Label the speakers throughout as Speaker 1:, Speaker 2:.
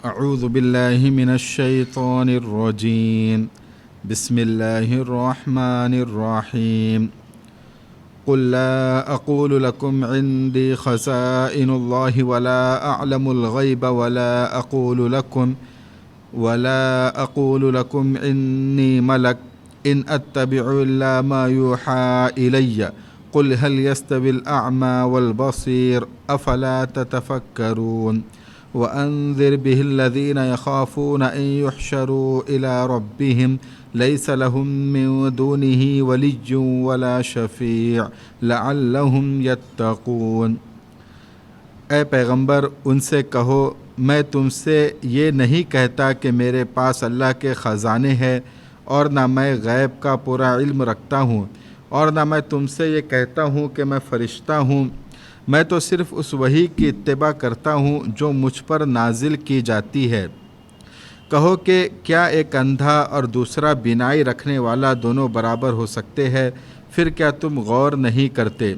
Speaker 1: اعوذ باللہ من الشیطان الرجیم بسم اللہ الرحمن الرحیم قل لا اقول لكم عندي خزائن الله ولا اعلم الغیب ولا اقول لكم انی ملک ان اتبع الا ما يوحى الی قل هل يستوي الاعمى والبصير افلا تتفکرون وأنذر به الذين يخافون أن يحشروا إلى ربهم ليس لهم من دونه ولي ولا شفيع لعلهم يتقون۔ اے پیغمبر ان سے کہو میں تم سے یہ نہیں کہتا کہ میرے پاس اللہ کے خزانے ہیں، اور نہ میں غیب کا پورا علم رکھتا ہوں، اور نہ میں تم سے یہ کہتا ہوں کہ میں فرشتہ ہوں۔ میں تو صرف اس وحی کی اتباع کرتا ہوں جو مجھ پر نازل کی جاتی ہے۔ کہو کہ کیا ایک اندھا اور دوسرا بینائی رکھنے والا دونوں برابر ہو سکتے ہیں؟ پھر کیا تم غور نہیں کرتے؟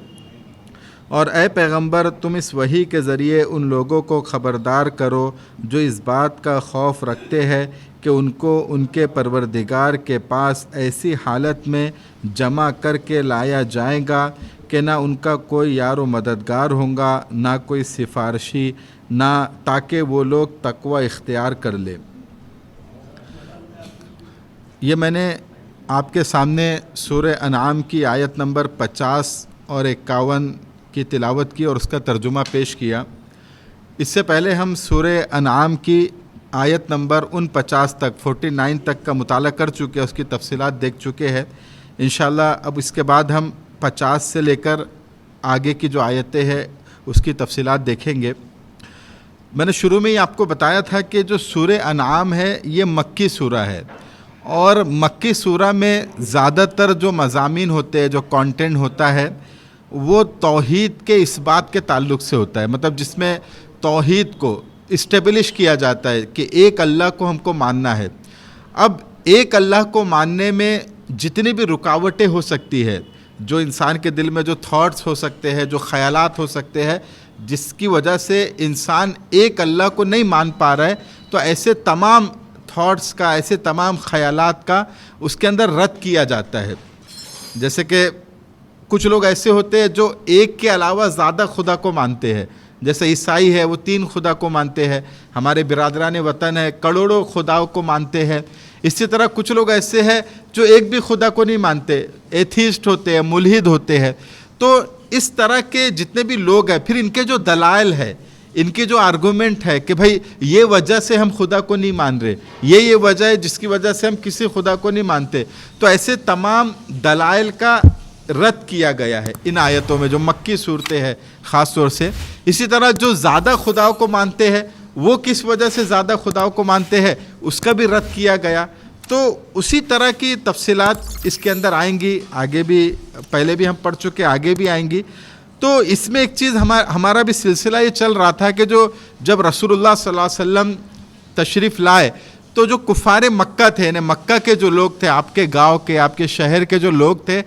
Speaker 1: اور اے پیغمبر تم اس وحی کے ذریعے ان لوگوں کو خبردار کرو جو اس بات کا خوف رکھتے ہیں کہ ان کو ان کے پروردگار کے پاس ایسی حالت میں جمع کر کے لایا جائے گا کہ نہ ان کا کوئی یار و مددگار ہوگا، نہ کوئی سفارشی، نہ تاکہ وہ لوگ تقوی اختیار کر لیں۔ یہ میں نے آپ کے سامنے سورہ انعام کی آیت نمبر 50 اور 51 کی تلاوت کی اور اس کا ترجمہ پیش کیا۔ اس سے پہلے ہم سورہ انعام کی آیت نمبر 49 تک 49 تک کا مطالعہ کر چکے ہیں، اس کی تفصیلات دیکھ چکے ہیں۔ انشاءاللہ اب اس کے بعد ہم 50 سے لے کر آگے کی جو آیتیں ہیں اس کی تفصیلات دیکھیں گے۔ میں نے شروع میں ہی آپ کو بتایا تھا کہ جو سورہ انعام ہے یہ مکی سورہ ہے، اور مکی سورہ میں زیادہ تر جو مضامین ہوتے ہیں، جو کانٹینٹ ہوتا ہے، وہ توحید کے اس بات کے تعلق سے ہوتا ہے، مطلب جس میں توحید کو اسٹیبلش کیا جاتا ہے کہ ایک اللہ کو ہم کو ماننا ہے۔ اب ایک اللہ کو ماننے میں جتنی بھی رکاوٹیں ہو سکتی ہے، جو انسان کے دل میں جو تھاٹس ہو سکتے ہیں، جو خیالات ہو سکتے ہیں، جس کی وجہ سے انسان ایک اللہ کو نہیں مان پا رہا ہے، تو ایسے تمام تھاٹس کا، ایسے تمام خیالات کا اس کے اندر رد کیا جاتا ہے۔ جیسے کہ کچھ لوگ ایسے ہوتے ہیں جو ایک کے علاوہ زیادہ خدا کو مانتے ہیں، جیسے عیسائی ہے وہ 3 خدا کو مانتے ہیں، ہمارے برادران وطن ہے کروڑوں خداؤں کو مانتے ہیں۔ اسی طرح کچھ لوگ ایسے ہیں جو ایک بھی خدا کو نہیں مانتے، ایتھیسٹ ہوتے ہیں، ملحد ہوتے ہیں۔ تو اس طرح کے جتنے بھی لوگ ہیں، پھر ان کے جو دلائل ہے، ان کی جو آرگومنٹ ہے کہ بھائی یہ وجہ سے ہم خدا کو نہیں مان رہے، یہ وجہ ہے جس کی وجہ سے ہم کسی خدا کو نہیں مانتے، تو ایسے تمام دلائل کا رد کیا گیا ہے ان آیتوں میں جو مکی صورتیں ہیں خاص طور سے۔ اسی طرح جو زیادہ خداؤں کو مانتے ہیں وہ کس وجہ سے زیادہ خداؤں کو مانتے ہیں اس کا بھی رد کیا گیا۔ تو اسی طرح کی تفصیلات اس کے اندر آئیں گی، آگے بھی پہلے بھی ہم پڑھ چکے، آگے بھی آئیں گی۔ تو اس میں ایک چیز ہمارا بھی سلسلہ یہ چل رہا تھا کہ جب رسول اللہ صلی اللہ علیہ وسلم تشریف لائے تو جو کفار مکہ تھے، یعنی مکہ کے جو لوگ تھے، آپ کے گاؤں کے، آپ کے شہر کے جو لوگ تھے،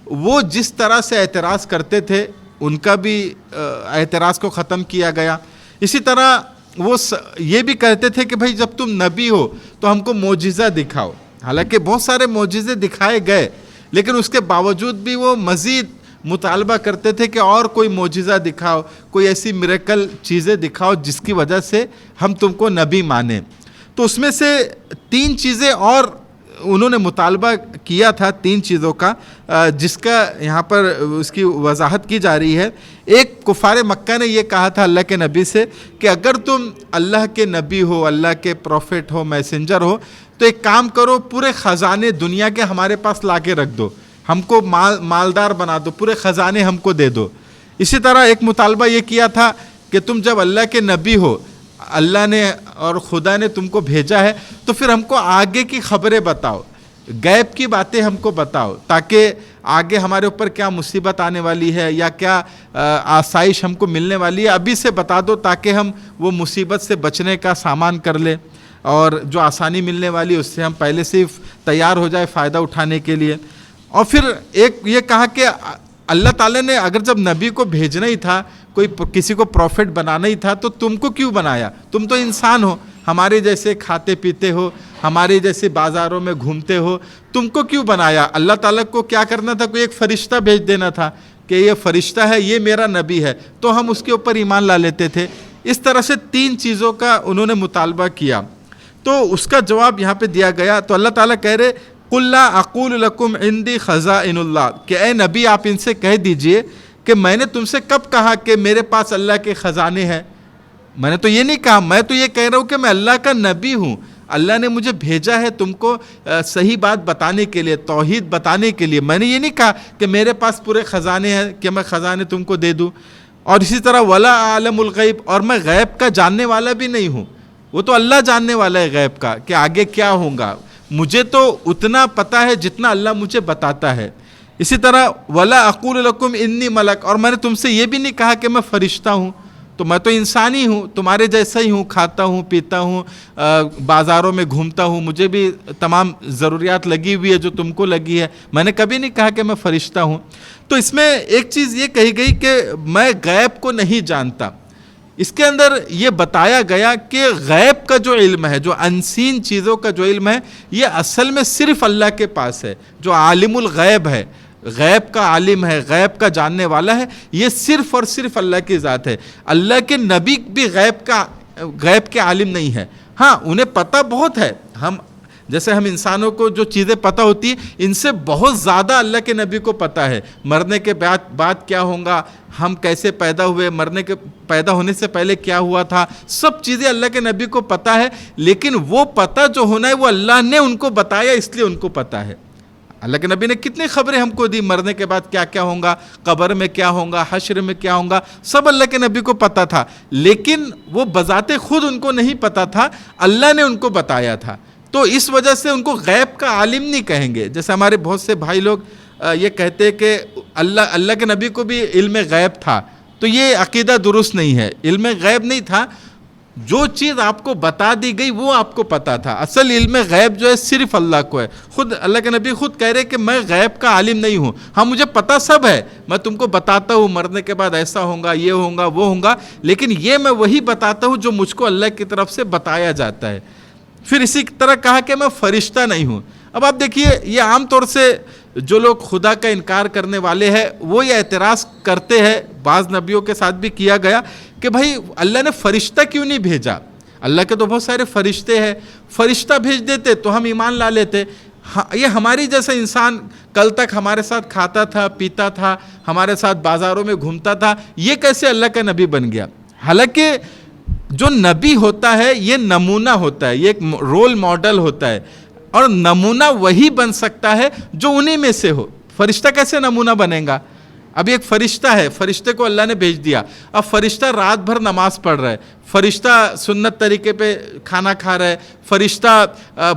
Speaker 1: وہ جس طرح سے اعتراض کرتے تھے ان کا بھی اعتراض کو ختم کیا گیا۔ اسی طرح وہ یہ بھی کہتے تھے کہ بھائی جب تم نبی ہو تو ہم کو معجزہ دکھاؤ۔ حالانکہ بہت سارے معجزے دکھائے گئے، لیکن اس کے باوجود بھی وہ مزید مطالبہ کرتے تھے کہ اور کوئی معجزہ دکھاؤ، کوئی ایسی میریکل چیزیں دکھاؤ جس کی وجہ سے ہم تم کو نبی مانیں۔ تو اس میں سے 3 چیزیں اور انہوں نے مطالبہ کیا تھا، 3 چیزوں کا، جس کا یہاں پر اس کی وضاحت کی جا رہی ہے۔ ایک کفار مکہ نے یہ کہا تھا اللہ کے نبی سے کہ اگر تم اللہ کے نبی ہو، اللہ کے پروفٹ ہو، میسنجر ہو، تو ایک کام کرو، پورے خزانے دنیا کے ہمارے پاس لا کے رکھ دو، ہم کو مالدار بنا دو، پورے خزانے ہم کو دے دو۔ اسی طرح ایک مطالبہ یہ کیا تھا کہ تم جب اللہ کے نبی ہو، اللہ نے اور خدا نے تم کو بھیجا ہے، تو پھر ہم کو آگے کی خبریں بتاؤ، غیب کی باتیں ہم کو بتاؤ، تاکہ آگے ہمارے اوپر کیا مصیبت آنے والی ہے یا کیا آسائش ہم کو ملنے والی ہے، ابھی سے بتا دو تاکہ ہم وہ مصیبت سے بچنے کا سامان کر لیں، اور جو آسانی ملنے والی ہے اس سے ہم پہلے سے تیار ہو جائے فائدہ اٹھانے کے لیے۔ اور پھر ایک یہ کہا کہ اللہ تعالیٰ نے اگر جب نبی کو بھیجنا ہی تھا، کسی کو پروفٹ بنانا ہی تھا، تو تم کو کیوں بنایا؟ تم تو انسان ہو، ہمارے جیسے کھاتے پیتے ہو، ہمارے جیسے بازاروں میں گھومتے ہو، تم کو کیوں بنایا؟ اللہ تعالیٰ کو کیا کرنا تھا؟ کوئی ایک فرشتہ بھیج دینا تھا کہ یہ فرشتہ ہے، یہ میرا نبی ہے، تو ہم اس کے اوپر ایمان لا لیتے تھے۔ اس طرح سے 3 چیزوں کا انہوں نے مطالبہ کیا، تو اس کا جواب یہاں پہ دیا گیا۔ تو اللہ تعالیٰ کہہ رہے قُلْ لَا أَقُولُ لَكُمْ عِنْدِي خَزَائِنُ اللَّهِ، کہ اے نبی آپ ان سے کہہ دیجئے کہ میں نے تم سے کب کہا کہ میرے پاس اللہ کے خزانے ہیں؟ میں نے تو یہ نہیں کہا، میں تو یہ کہہ رہا ہوں کہ میں اللہ کا نبی ہوں، اللہ نے مجھے بھیجا ہے تم کو صحیح بات بتانے کے لیے، توحید بتانے کے لیے۔ میں نے یہ نہیں کہا کہ میرے پاس پورے خزانے ہیں کہ میں خزانے تم کو دے دوں۔ اور اسی طرح ولا عالم الغیب، اور میں غیب کا جاننے والا بھی نہیں ہوں، وہ تو اللہ جاننے والا ہے غیب کا کہ آگے کیا ہوگا، مجھے تو اتنا پتہ ہے جتنا اللہ مجھے بتاتا ہے۔ اسی طرح ولا اقول لکم انی ملک، اور میں نے تم سے یہ بھی نہیں کہا کہ میں فرشتہ ہوں، تو میں تو انسانی ہوں، تمہارے جیسا ہی ہوں، کھاتا ہوں پیتا ہوں، بازاروں میں گھومتا ہوں، مجھے بھی تمام ضروریات لگی ہوئی ہے جو تم کو لگی ہے، میں نے کبھی نہیں کہا کہ میں فرشتہ ہوں۔ تو اس میں ایک چیز یہ کہی گئی کہ میں غیب کو نہیں جانتا۔ اس کے اندر یہ بتایا گیا کہ غیب کا جو علم ہے، جو انسین چیزوں کا جو علم ہے، یہ اصل میں صرف اللہ کے پاس ہے، جو عالم الغیب ہے، غیب کا عالم ہے، غیب کا جاننے والا ہے، یہ صرف اور صرف اللہ کی ذات ہے۔ اللہ کے نبی بھی غیب کے عالم نہیں ہے، ہاں انہیں پتہ بہت ہے، جیسے ہم انسانوں کو جو چیزیں پتہ ہوتی ہیں، ان سے بہت زیادہ اللہ کے نبی کو پتہ ہے۔ مرنے کے بعد کیا ہوگا، ہم کیسے پیدا ہوئے، پیدا ہونے سے پہلے کیا ہوا تھا، سب چیزیں اللہ کے نبی کو پتہ ہے، لیکن وہ پتہ جو ہونا ہے وہ اللہ نے ان کو بتایا، اس لیے ان کو پتہ ہے۔ اللہ کے نبی نے کتنی خبریں ہم کو دی، مرنے کے بعد کیا کیا ہوگا، قبر میں کیا ہوگا، حشر میں کیا ہوگا، سب اللہ کے نبی کو پتہ تھا، لیکن وہ بذات خود ان کو نہیں پتہ تھا، اللہ نے ان کو بتایا تھا۔ تو اس وجہ سے ان کو غیب کا عالم نہیں کہیں گے۔ جیسے ہمارے بہت سے بھائی لوگ یہ کہتے کہ اللہ کے نبی کو بھی علم غیب تھا، تو یہ عقیدہ درست نہیں ہے۔ علم غیب نہیں تھا، جو چیز آپ کو بتا دی گئی وہ آپ کو پتا تھا۔ اصل علم غیب جو ہے صرف اللہ کو ہے۔ خود اللہ کے نبی خود کہہ رہے کہ میں غیب کا عالم نہیں ہوں، ہاں مجھے پتا سب ہے، میں تم کو بتاتا ہوں مرنے کے بعد ایسا ہوگا، یہ ہوگا، وہ ہوگا، لیکن یہ میں وہی بتاتا ہوں جو مجھ کو اللہ کی طرف سے بتایا جاتا ہے۔ پھر اسی طرح کہا کہ میں فرشتہ نہیں ہوں۔ اب آپ دیکھیے، یہ عام طور سے جو لوگ خدا کا انکار کرنے والے ہیں وہ یہ اعتراض کرتے ہیں، بعض نبیوں کے ساتھ بھی کیا گیا کہ بھائی اللہ نے فرشتہ کیوں نہیں بھیجا؟ اللہ کے تو بہت سارے فرشتے ہیں، فرشتہ بھیج دیتے تو ہم ایمان لا لیتے۔ یہ ہماری جیسا انسان کل تک ہمارے ساتھ کھاتا تھا، پیتا تھا، ہمارے ساتھ بازاروں میں گھومتا تھا، یہ کیسے اللہ کا نبی بن گیا؟ حالانکہ جو نبی ہوتا ہے یہ نمونہ ہوتا ہے، یہ ایک رول ماڈل ہوتا ہے، اور نمونہ وہی بن سکتا ہے جو انہی میں سے ہو۔ فرشتہ کیسے نمونہ بنے گا؟ اب ایک فرشتہ ہے، فرشتے کو اللہ نے بھیج دیا، اب فرشتہ رات بھر نماز پڑھ رہا ہے، فرشتہ سنت طریقے پہ کھانا کھا رہا ہے، فرشتہ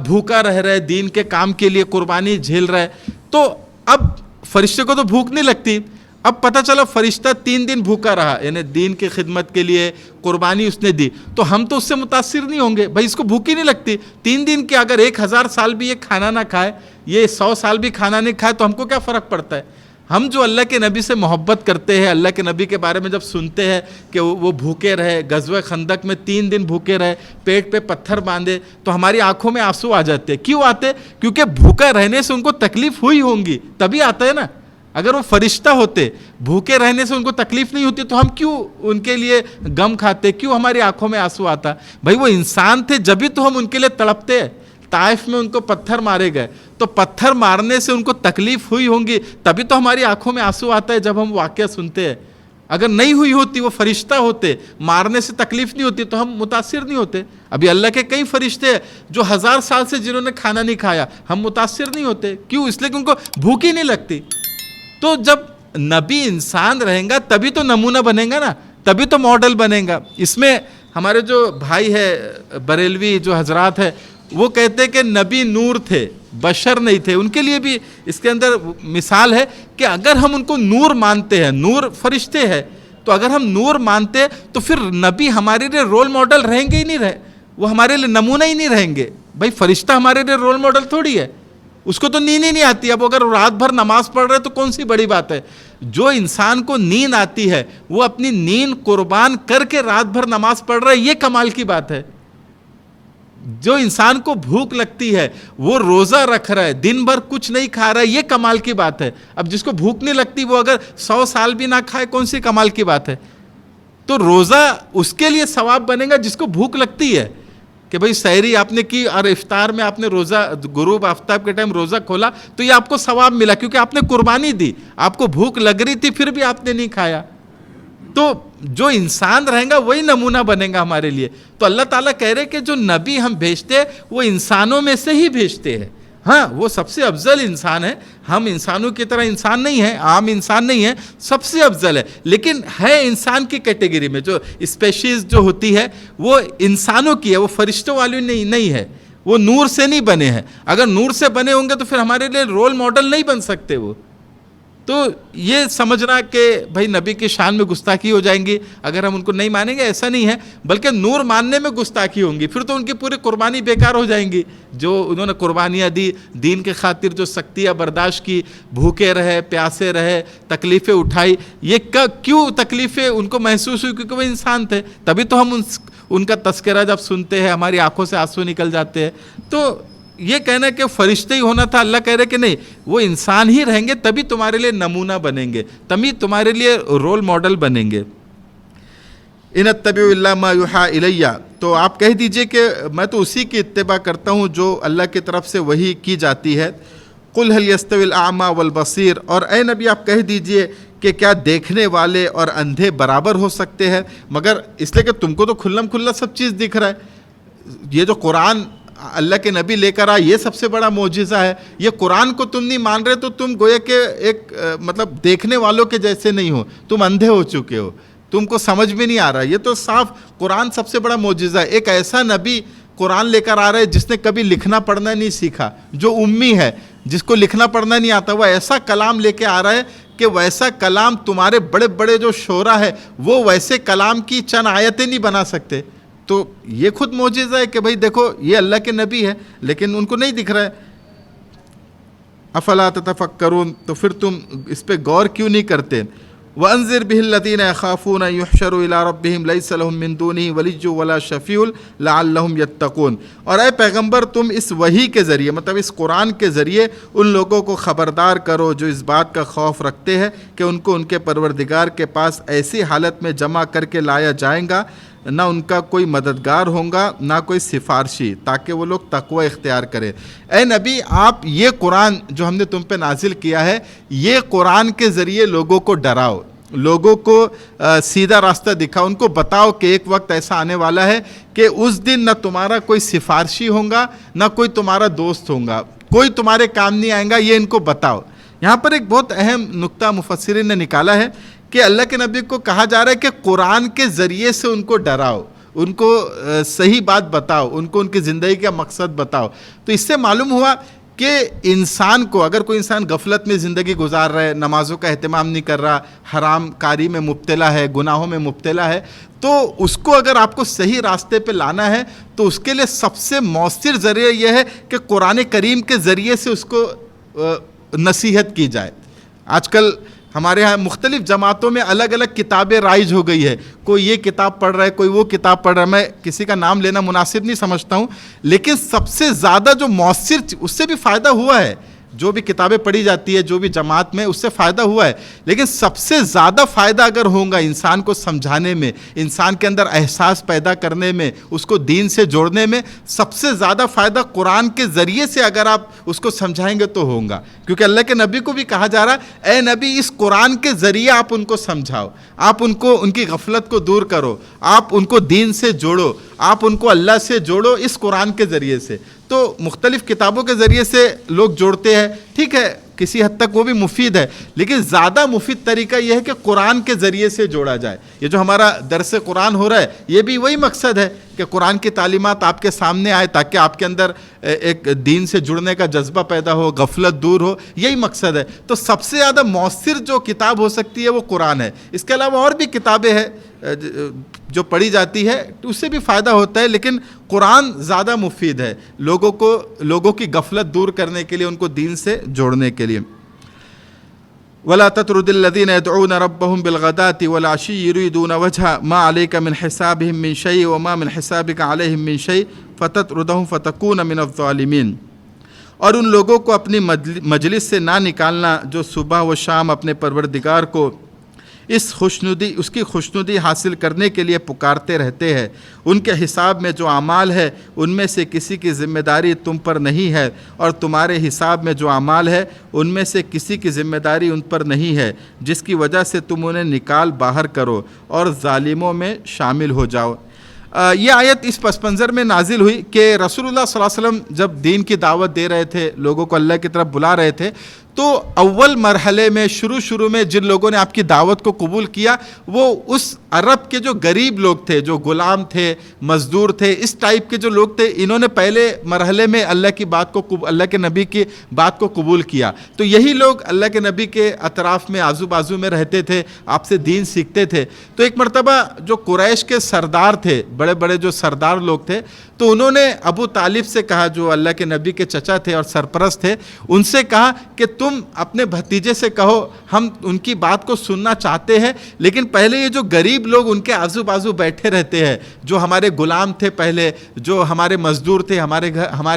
Speaker 1: بھوکا رہ رہا ہے، دین کے کام کے لیے قربانی جھیل رہا ہے، تو اب فرشتے کو تو بھوک نہیں لگتی۔ اب پتہ چلا فرشتہ 3 دن بھوکا رہا، یعنی دین کی خدمت کے لیے قربانی اس نے دی، تو ہم تو اس سے متاثر نہیں ہوں گے، بھائی اس کو بھوک ہی نہیں لگتی 3 دن کی، اگر 1000 سال بھی یہ کھانا نہ کھائے، یہ 100 سال بھی کھانا نہیں کھائے تو ہم کو کیا فرق پڑتا ہے؟ ہم جو اللہ کے نبی سے محبت کرتے ہیں، اللہ کے نبی کے بارے میں جب سنتے ہیں کہ وہ بھوکے رہے، غزوہ خندق میں 3 دن بھوکے رہے، پیٹ پہ پتھر باندھے، تو ہماری آنکھوں میں آنسو آ جاتے ہیں۔ کیوں آتے؟ کیونکہ بھوکا رہنے سے ان کو تکلیف ہوئی ہوں گی، تبھی آتا ہے نا۔ اگر وہ فرشتہ ہوتے، بھوکے رہنے سے ان کو تکلیف نہیں ہوتی، تو ہم کیوں ان کے لیے غم کھاتے، کیوں ہماری آنکھوں میں آنسو آتا؟ بھائی وہ انسان تھے، جبھی تو ہم ان کے لیے تڑپتے ہیں۔ طائف میں ان کو پتھر مارے گئے، تو پتھر مارنے سے ان کو تکلیف ہوئی ہوں گی، تبھی تو ہماری آنکھوں میں آنسو آتا ہے جب ہم واقعہ سنتے ہیں۔ اگر نہیں ہوئی ہوتی، وہ فرشتہ ہوتے، مارنے سے تکلیف نہیں ہوتی، تو ہم متاثر نہیں ہوتے۔ ابھی اللہ کے کئی فرشتے ہیں جو 1000 سال سے جنہوں نے کھانا نہیں کھایا، ہم متاثر نہیں ہوتے۔ کیوں؟ اس لیے کہ ان کو بھوک ہی نہیں لگتی۔ تو جب نبی انسان رہیں گا تبھی تو نمونہ بنے گا نا، تبھی تو ماڈل بنے گا۔ اس میں ہمارے جو بھائی ہے بریلوی جو حضرات ہیں، وہ کہتے کہ نبی نور تھے، بشر نہیں تھے۔ ان کے لیے بھی اس کے اندر مثال ہے کہ اگر ہم ان کو نور مانتے ہیں، نور فرشتے ہیں، تو اگر ہم نور مانتے تو پھر نبی ہمارے لیے رول ماڈل رہیں گے ہی نہیں، وہ ہمارے لیے نمونہ ہی نہیں رہیں گے۔ بھائی فرشتہ ہمارے لیے رول ماڈل تھوڑی ہے، اس کو تو نیند ہی نہیں آتی۔ اب اگر رات بھر نماز پڑھ رہے تو کون سی بڑی بات ہے؟ جو انسان کو نیند آتی ہے وہ اپنی نیند قربان کر کے رات بھر نماز پڑھ رہا ہے، یہ کمال کی بات ہے۔ جو انسان کو بھوک لگتی ہے وہ روزہ رکھ رہا ہے, دن بھر کچھ نہیں کھا رہا ہے, یہ کمال کی بات ہے. اب جس کو بھوک نہیں لگتی وہ اگر 100 سال بھی نہ کھائے, کون سی کمال کی بات ہے؟ تو روزہ اس کے لیے ثواب بنے گا جس کو بھوک لگتی ہے, کہ بھئی سحری آپ نے کی اور افطار میں آپ نے روزہ, غروب آفتاب کے ٹائم روزہ کھولا, تو یہ آپ کو ثواب ملا کیونکہ آپ نے قربانی دی. آپ کو بھوک لگ رہی تھی پھر بھی آپ نے نہیں کھایا. تو جو انسان رہیں گا وہی نمونہ بنے گا ہمارے لیے. تو اللہ تعالیٰ کہہ رہے کہ جو نبی ہم بھیجتے ہیں وہ انسانوں میں سے ہی بھیجتے ہیں. ہاں وہ سب سے افضل انسان ہے, ہم انسانوں کی طرح انسان نہیں ہیں, عام انسان نہیں ہیں, سب سے افضل ہے. لیکن ہے انسان کی کیٹیگری میں, جو اسپیشیز جو ہوتی ہے وہ انسانوں کی ہے, وہ فرشتوں والی نہیں ہے, وہ نور سے نہیں بنے ہیں. اگر نور سے بنے ہوں گے تو پھر ہمارے لیے رول ماڈل نہیں بن سکتے وہ. تو یہ سمجھنا کہ بھائی نبی کی شان میں گستاخی ہو جائیں گی اگر ہم ان کو نہیں مانیں گے, ایسا نہیں ہے, بلکہ نور ماننے میں گستاخی ہوں گی. پھر تو ان کی پوری قربانی بیکار ہو جائیں گی, جو انہوں نے قربانیاں دی دین کے خاطر, جو سختیاں برداشت کی, بھوکے رہے, پیاسے رہے, تکلیفیں اٹھائی. یہ کیوں تکلیفیں ان کو محسوس ہوئی؟ کیونکہ وہ انسان تھے. تبھی تو ہم ان کا تذکرہ جب سنتے ہیں ہماری آنکھوں سے آنسو نکل جاتے ہیں. تو یہ کہنا کہ فرشتے ہی ہونا تھا, اللہ کہہ رہے کہ نہیں, وہ انسان ہی رہیں گے تبھی تمہارے لیے نمونہ بنیں گے, تبھی تمہارے لیے رول ماڈل بنیں گے. ان اتبع الا ما یوحی الیہ, تو آپ کہہ دیجئے کہ میں تو اسی کی اتباع کرتا ہوں جو اللہ کی طرف سے وحی کی جاتی ہے. قل هل یستوی الاعمی والبصیر, اور اے نبی آپ کہہ دیجئے کہ کیا دیکھنے والے اور اندھے برابر ہو سکتے ہیں؟ مگر اس لیے کہ تم کو تو کھلم کھلا سب چیز دکھ رہا ہے. یہ جو قرآن اللہ کے نبی لے کر آئے یہ سب سے بڑا معجزہ ہے. یہ قرآن کو تم نہیں مان رہے تو تم گویا کہ ایک مطلب دیکھنے والوں کے جیسے نہیں ہو, تم اندھے ہو چکے ہو, تم کو سمجھ میں نہیں آ رہا. یہ تو صاف قرآن سب سے بڑا معجزہ ہے. ایک ایسا نبی قرآن لے کر آ رہا ہے جس نے کبھی لکھنا پڑھنا نہیں سیکھا, جو امی ہے, جس کو لکھنا پڑھنا نہیں آتا, وہ ایسا کلام لے کے آ رہا ہے کہ ویسا کلام تمہارے بڑے بڑے جو شعرا ہے وہ ویسے کلام کی چند آیتیں نہیں بنا سکتے. تو یہ خود معجزہ ہے کہ بھئی دیکھو یہ اللہ کے نبی ہے لیکن ان کو نہیں دکھ رہا ہے. افلا تتفکرون, تو پھر تم اس پہ غور کیوں نہیں کرتے؟ وانذر به الذین یخافون ان یحشروا الی ربہم لیس لهم من دونہ ولی ولا شفیع لعلہم یتقون. اور اے پیغمبر تم اس وحی کے ذریعے, مطلب اس قرآن کے ذریعے ان لوگوں کو خبردار کرو جو اس بات کا خوف رکھتے ہیں کہ ان کو ان کے پروردگار کے پاس ایسی حالت میں جمع کر کے لایا جائے گا نہ ان کا کوئی مددگار ہوگا نہ کوئی سفارشی, تاکہ وہ لوگ تقوی اختیار کریں. اے نبی آپ یہ قرآن جو ہم نے تم پہ نازل کیا ہے یہ قرآن کے ذریعے لوگوں کو ڈراؤ, لوگوں کو سیدھا راستہ دکھاؤ, ان کو بتاؤ کہ ایک وقت ایسا آنے والا ہے کہ اس دن نہ تمہارا کوئی سفارشی ہوگا نہ کوئی تمہارا دوست ہوگا, کوئی تمہارے کام نہیں آئے گا, یہ ان کو بتاؤ. یہاں پر ایک بہت اہم نقطہ مفسرین نے نکالا ہے کہ اللہ کے نبی کو کہا جا رہا ہے کہ قرآن کے ذریعے سے ان کو ڈراؤ, ان کو صحیح بات بتاؤ, ان کو ان کی زندگی کا مقصد بتاؤ. تو اس سے معلوم ہوا کہ انسان کو, اگر کوئی انسان غفلت میں زندگی گزار رہا ہے, نمازوں کا اہتمام نہیں کر رہا, حرام کاری میں مبتلا ہے, گناہوں میں مبتلا ہے, تو اس کو اگر آپ کو صحیح راستے پہ لانا ہے تو اس کے لیے سب سے مؤثر ذریعہ یہ ہے کہ قرآن کریم کے ذریعے سے اس کو نصیحت کی جائے. آج کل ہمارے ہاں مختلف جماعتوں میں الگ الگ کتابیں رائج ہو گئی ہے, کوئی یہ کتاب پڑھ رہا ہے, کوئی وہ کتاب پڑھ رہا ہے. میں کسی کا نام لینا مناسب نہیں سمجھتا ہوں, لیکن سب سے زیادہ جو مؤثر, اس سے بھی فائدہ ہوا ہے, جو بھی کتابیں پڑھی جاتی ہے جو بھی جماعت میں, اس سے فائدہ ہوا ہے, لیکن سب سے زیادہ فائدہ اگر ہوگا انسان کو سمجھانے میں, انسان کے اندر احساس پیدا کرنے میں, اس کو دین سے جوڑنے میں, سب سے زیادہ فائدہ قرآن کے ذریعے سے اگر آپ اس کو سمجھائیں گے تو ہوگا. کیونکہ اللہ کے نبی کو بھی کہا جا رہا ہے اے نبی اس قرآن کے ذریعے آپ ان کو سمجھاؤ, آپ ان کو ان کی غفلت کو دور کرو, آپ ان کو دین سے جوڑو, آپ ان کو اللہ سے جوڑو اس قرآن کے ذریعے سے. تو مختلف کتابوں کے ذریعے سے لوگ جوڑتے ہیں, ٹھیک ہے کسی حد تک وہ بھی مفید ہے, لیکن زیادہ مفید طریقہ یہ ہے کہ قرآن کے ذریعے سے جوڑا جائے. یہ جو ہمارا درس قرآن ہو رہا ہے یہ بھی وہی مقصد ہے کہ قرآن کی تعلیمات آپ کے سامنے آئے تاکہ آپ کے اندر ایک دین سے جڑنے کا جذبہ پیدا ہو, غفلت دور ہو, یہی مقصد ہے. تو سب سے زیادہ مؤثر جو کتاب ہو سکتی ہے وہ قرآن ہے. اس کے علاوہ اور بھی کتابیں ہیں جو پڑھی جاتی ہے اس سے بھی فائدہ ہوتا ہے, لیکن قرآن زیادہ مفید ہے لوگوں کی غفلت دور کرنے کے لیے, ان کو دین سے جوڑنے کے لیے. ولا تطرد الذين يدعون ربهم بالغداة والعشي يريدون وجهه ما عليك من حسابهم من شيء وما من حسابك عليهم من شيء فتطردهم فتكون من الظالمین، اور ان لوگوں کو اپنی مجلس سے نہ نکالنا جو صبح و شام اپنے پروردگار کو اس کی خوشنودی حاصل کرنے کے لیے پکارتے رہتے ہیں۔ ان کے حساب میں جو اعمال ہے ان میں سے کسی کی ذمہ داری تم پر نہیں ہے، اور تمہارے حساب میں جو اعمال ہے ان میں سے کسی کی ذمہ داری ان پر نہیں ہے، جس کی وجہ سے تم انہیں نکال باہر کرو اور ظالموں میں شامل ہو جاؤ۔ یہ آیت اس پس منظر میں نازل ہوئی کہ رسول اللہ صلی اللہ علیہ وسلم جب دین کی دعوت دے رہے تھے، لوگوں کو اللہ کی طرف بلا رہے تھے، تو اول مرحلے میں شروع میں جن لوگوں نے آپ کی دعوت کو قبول کیا وہ اس عرب کے جو غریب لوگ تھے، جو غلام تھے، مزدور تھے، اس ٹائپ کے جو لوگ تھے، انہوں نے پہلے مرحلے میں اللہ کے نبی کی بات کو قبول کیا۔ تو یہی لوگ اللہ کے نبی کے اطراف میں آزو بازو میں رہتے تھے، آپ سے دین سیکھتے تھے۔ تو ایک مرتبہ جو قریش کے سردار تھے، بڑے بڑے جو سردار لوگ تھے، تو انہوں نے ابو طالب سے کہا، جو اللہ کے نبی کے چچا تھے اور سرپرست تھے، ان سے کہا کہ تم اپنے بھتیجے سے کہو ہم ان کی بات کو سننا چاہتے ہیں، لیکن پہلے یہ جو غریب لوگ ان کے آزو بازو بیٹھے رہتے ہیں، جو ہمارے غلام تھے، پہلے جو ہمارے مزدور تھے، ہمارے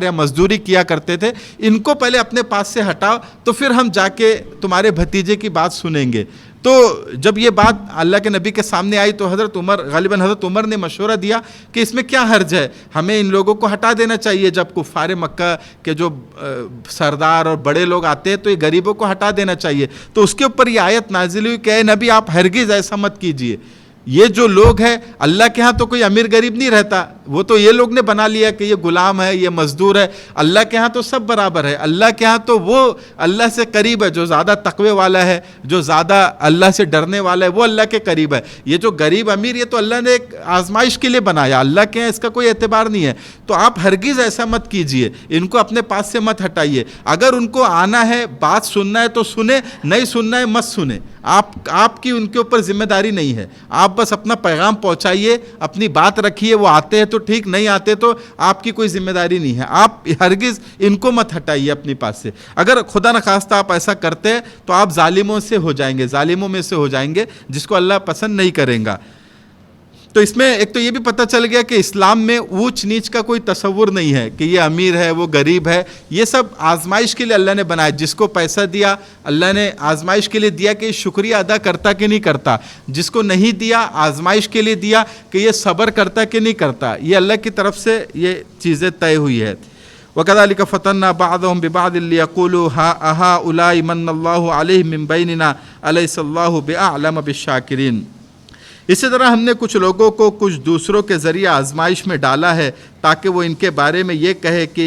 Speaker 1: یہاں مزدوری کیا کرتے تھے، ان کو پہلے اپنے پاس سے ہٹاؤ، تو پھر ہم جا کے تمہارے بھتیجے کی بات سنیں گے۔ تو جب یہ بات اللہ کے نبی کے سامنے آئی تو غالباً حضرت عمر نے مشورہ دیا کہ اس میں کیا حرج ہے، ہمیں ان لوگوں کو ہٹا دینا چاہیے۔ جب کفار مکہ کے جو سردار اور بڑے لوگ آتے ہیں تو یہ غریبوں کو ہٹا دینا چاہیے۔ تو اس کے اوپر یہ آیت نازل ہوئی کہ اے نبی آپ ہرگز ایسا مت کیجیے، یہ جو لوگ ہیں اللہ کے ہاں تو کوئی امیر غریب نہیں رہتا، وہ تو یہ لوگ نے بنا لیا کہ یہ غلام ہے، یہ مزدور ہے، اللہ کے ہاں تو سب برابر ہے۔ اللہ کے ہاں تو وہ اللہ سے قریب ہے جو زیادہ تقوی والا ہے، جو زیادہ اللہ سے ڈرنے والا ہے، وہ اللہ کے قریب ہے۔ یہ جو غریب امیر یہ تو اللہ نے ایک آزمائش کے لیے بنایا، اللہ کے ہاں اس کا کوئی اعتبار نہیں ہے۔ تو آپ ہرگز ایسا مت کیجئے، ان کو اپنے پاس سے مت ہٹائیے۔ اگر ان کو آنا ہے، بات سننا ہے تو سنیں، نہیں سننا ہے مت سنیں۔ آپ کی ان کے اوپر ذمہ داری نہیں ہے، آپ بس اپنا پیغام پہنچائیے، اپنی بات رکھیے، وہ آتے ہیں تو ٹھیک، نہیں آتے تو آپ کی کوئی ذمہ داری نہیں ہے۔ آپ ہرگز ان کو مت ہٹائیے اپنے پاس سے۔ اگر خدا نخواستہ آپ ایسا کرتے ہیں تو آپ ظالموں سے ہو جائیں گے، ظالموں میں سے ہو جائیں گے، جس کو اللہ پسند نہیں کرے گا۔ تو اس میں ایک تو یہ بھی پتہ چل گیا کہ اسلام میں اونچ نیچ کا کوئی تصور نہیں ہے کہ یہ امیر ہے وہ غریب ہے، یہ سب آزمائش کے لیے اللہ نے بنایا۔ جس کو پیسہ دیا اللہ نے آزمائش کے لیے دیا کہ یہ شکریہ ادا کرتا کہ نہیں کرتا، جس کو نہیں دیا آزمائش کے لیے دیا کہ یہ صبر کرتا کہ نہیں کرتا۔ یہ اللہ کی طرف سے یہ چیزیں طے ہوئی ہے۔ وَكَذَلِكَ فَتَنَّا بَعْضَهُمْ بِبَعْضٍ لِيَقُولُوا هَٰؤُلَاءِ مَنَّ اللَّهُ عَلَيْهِم مِّن بَيْنِنَا أَلَيْسَ اللَّهُ بِأَعْلَمَ بِالشَّاكِرِينَ۔ اسی طرح ہم نے کچھ لوگوں کو کچھ دوسروں کے ذریعے آزمائش میں ڈالا ہے تاکہ وہ ان کے بارے میں یہ کہے کہ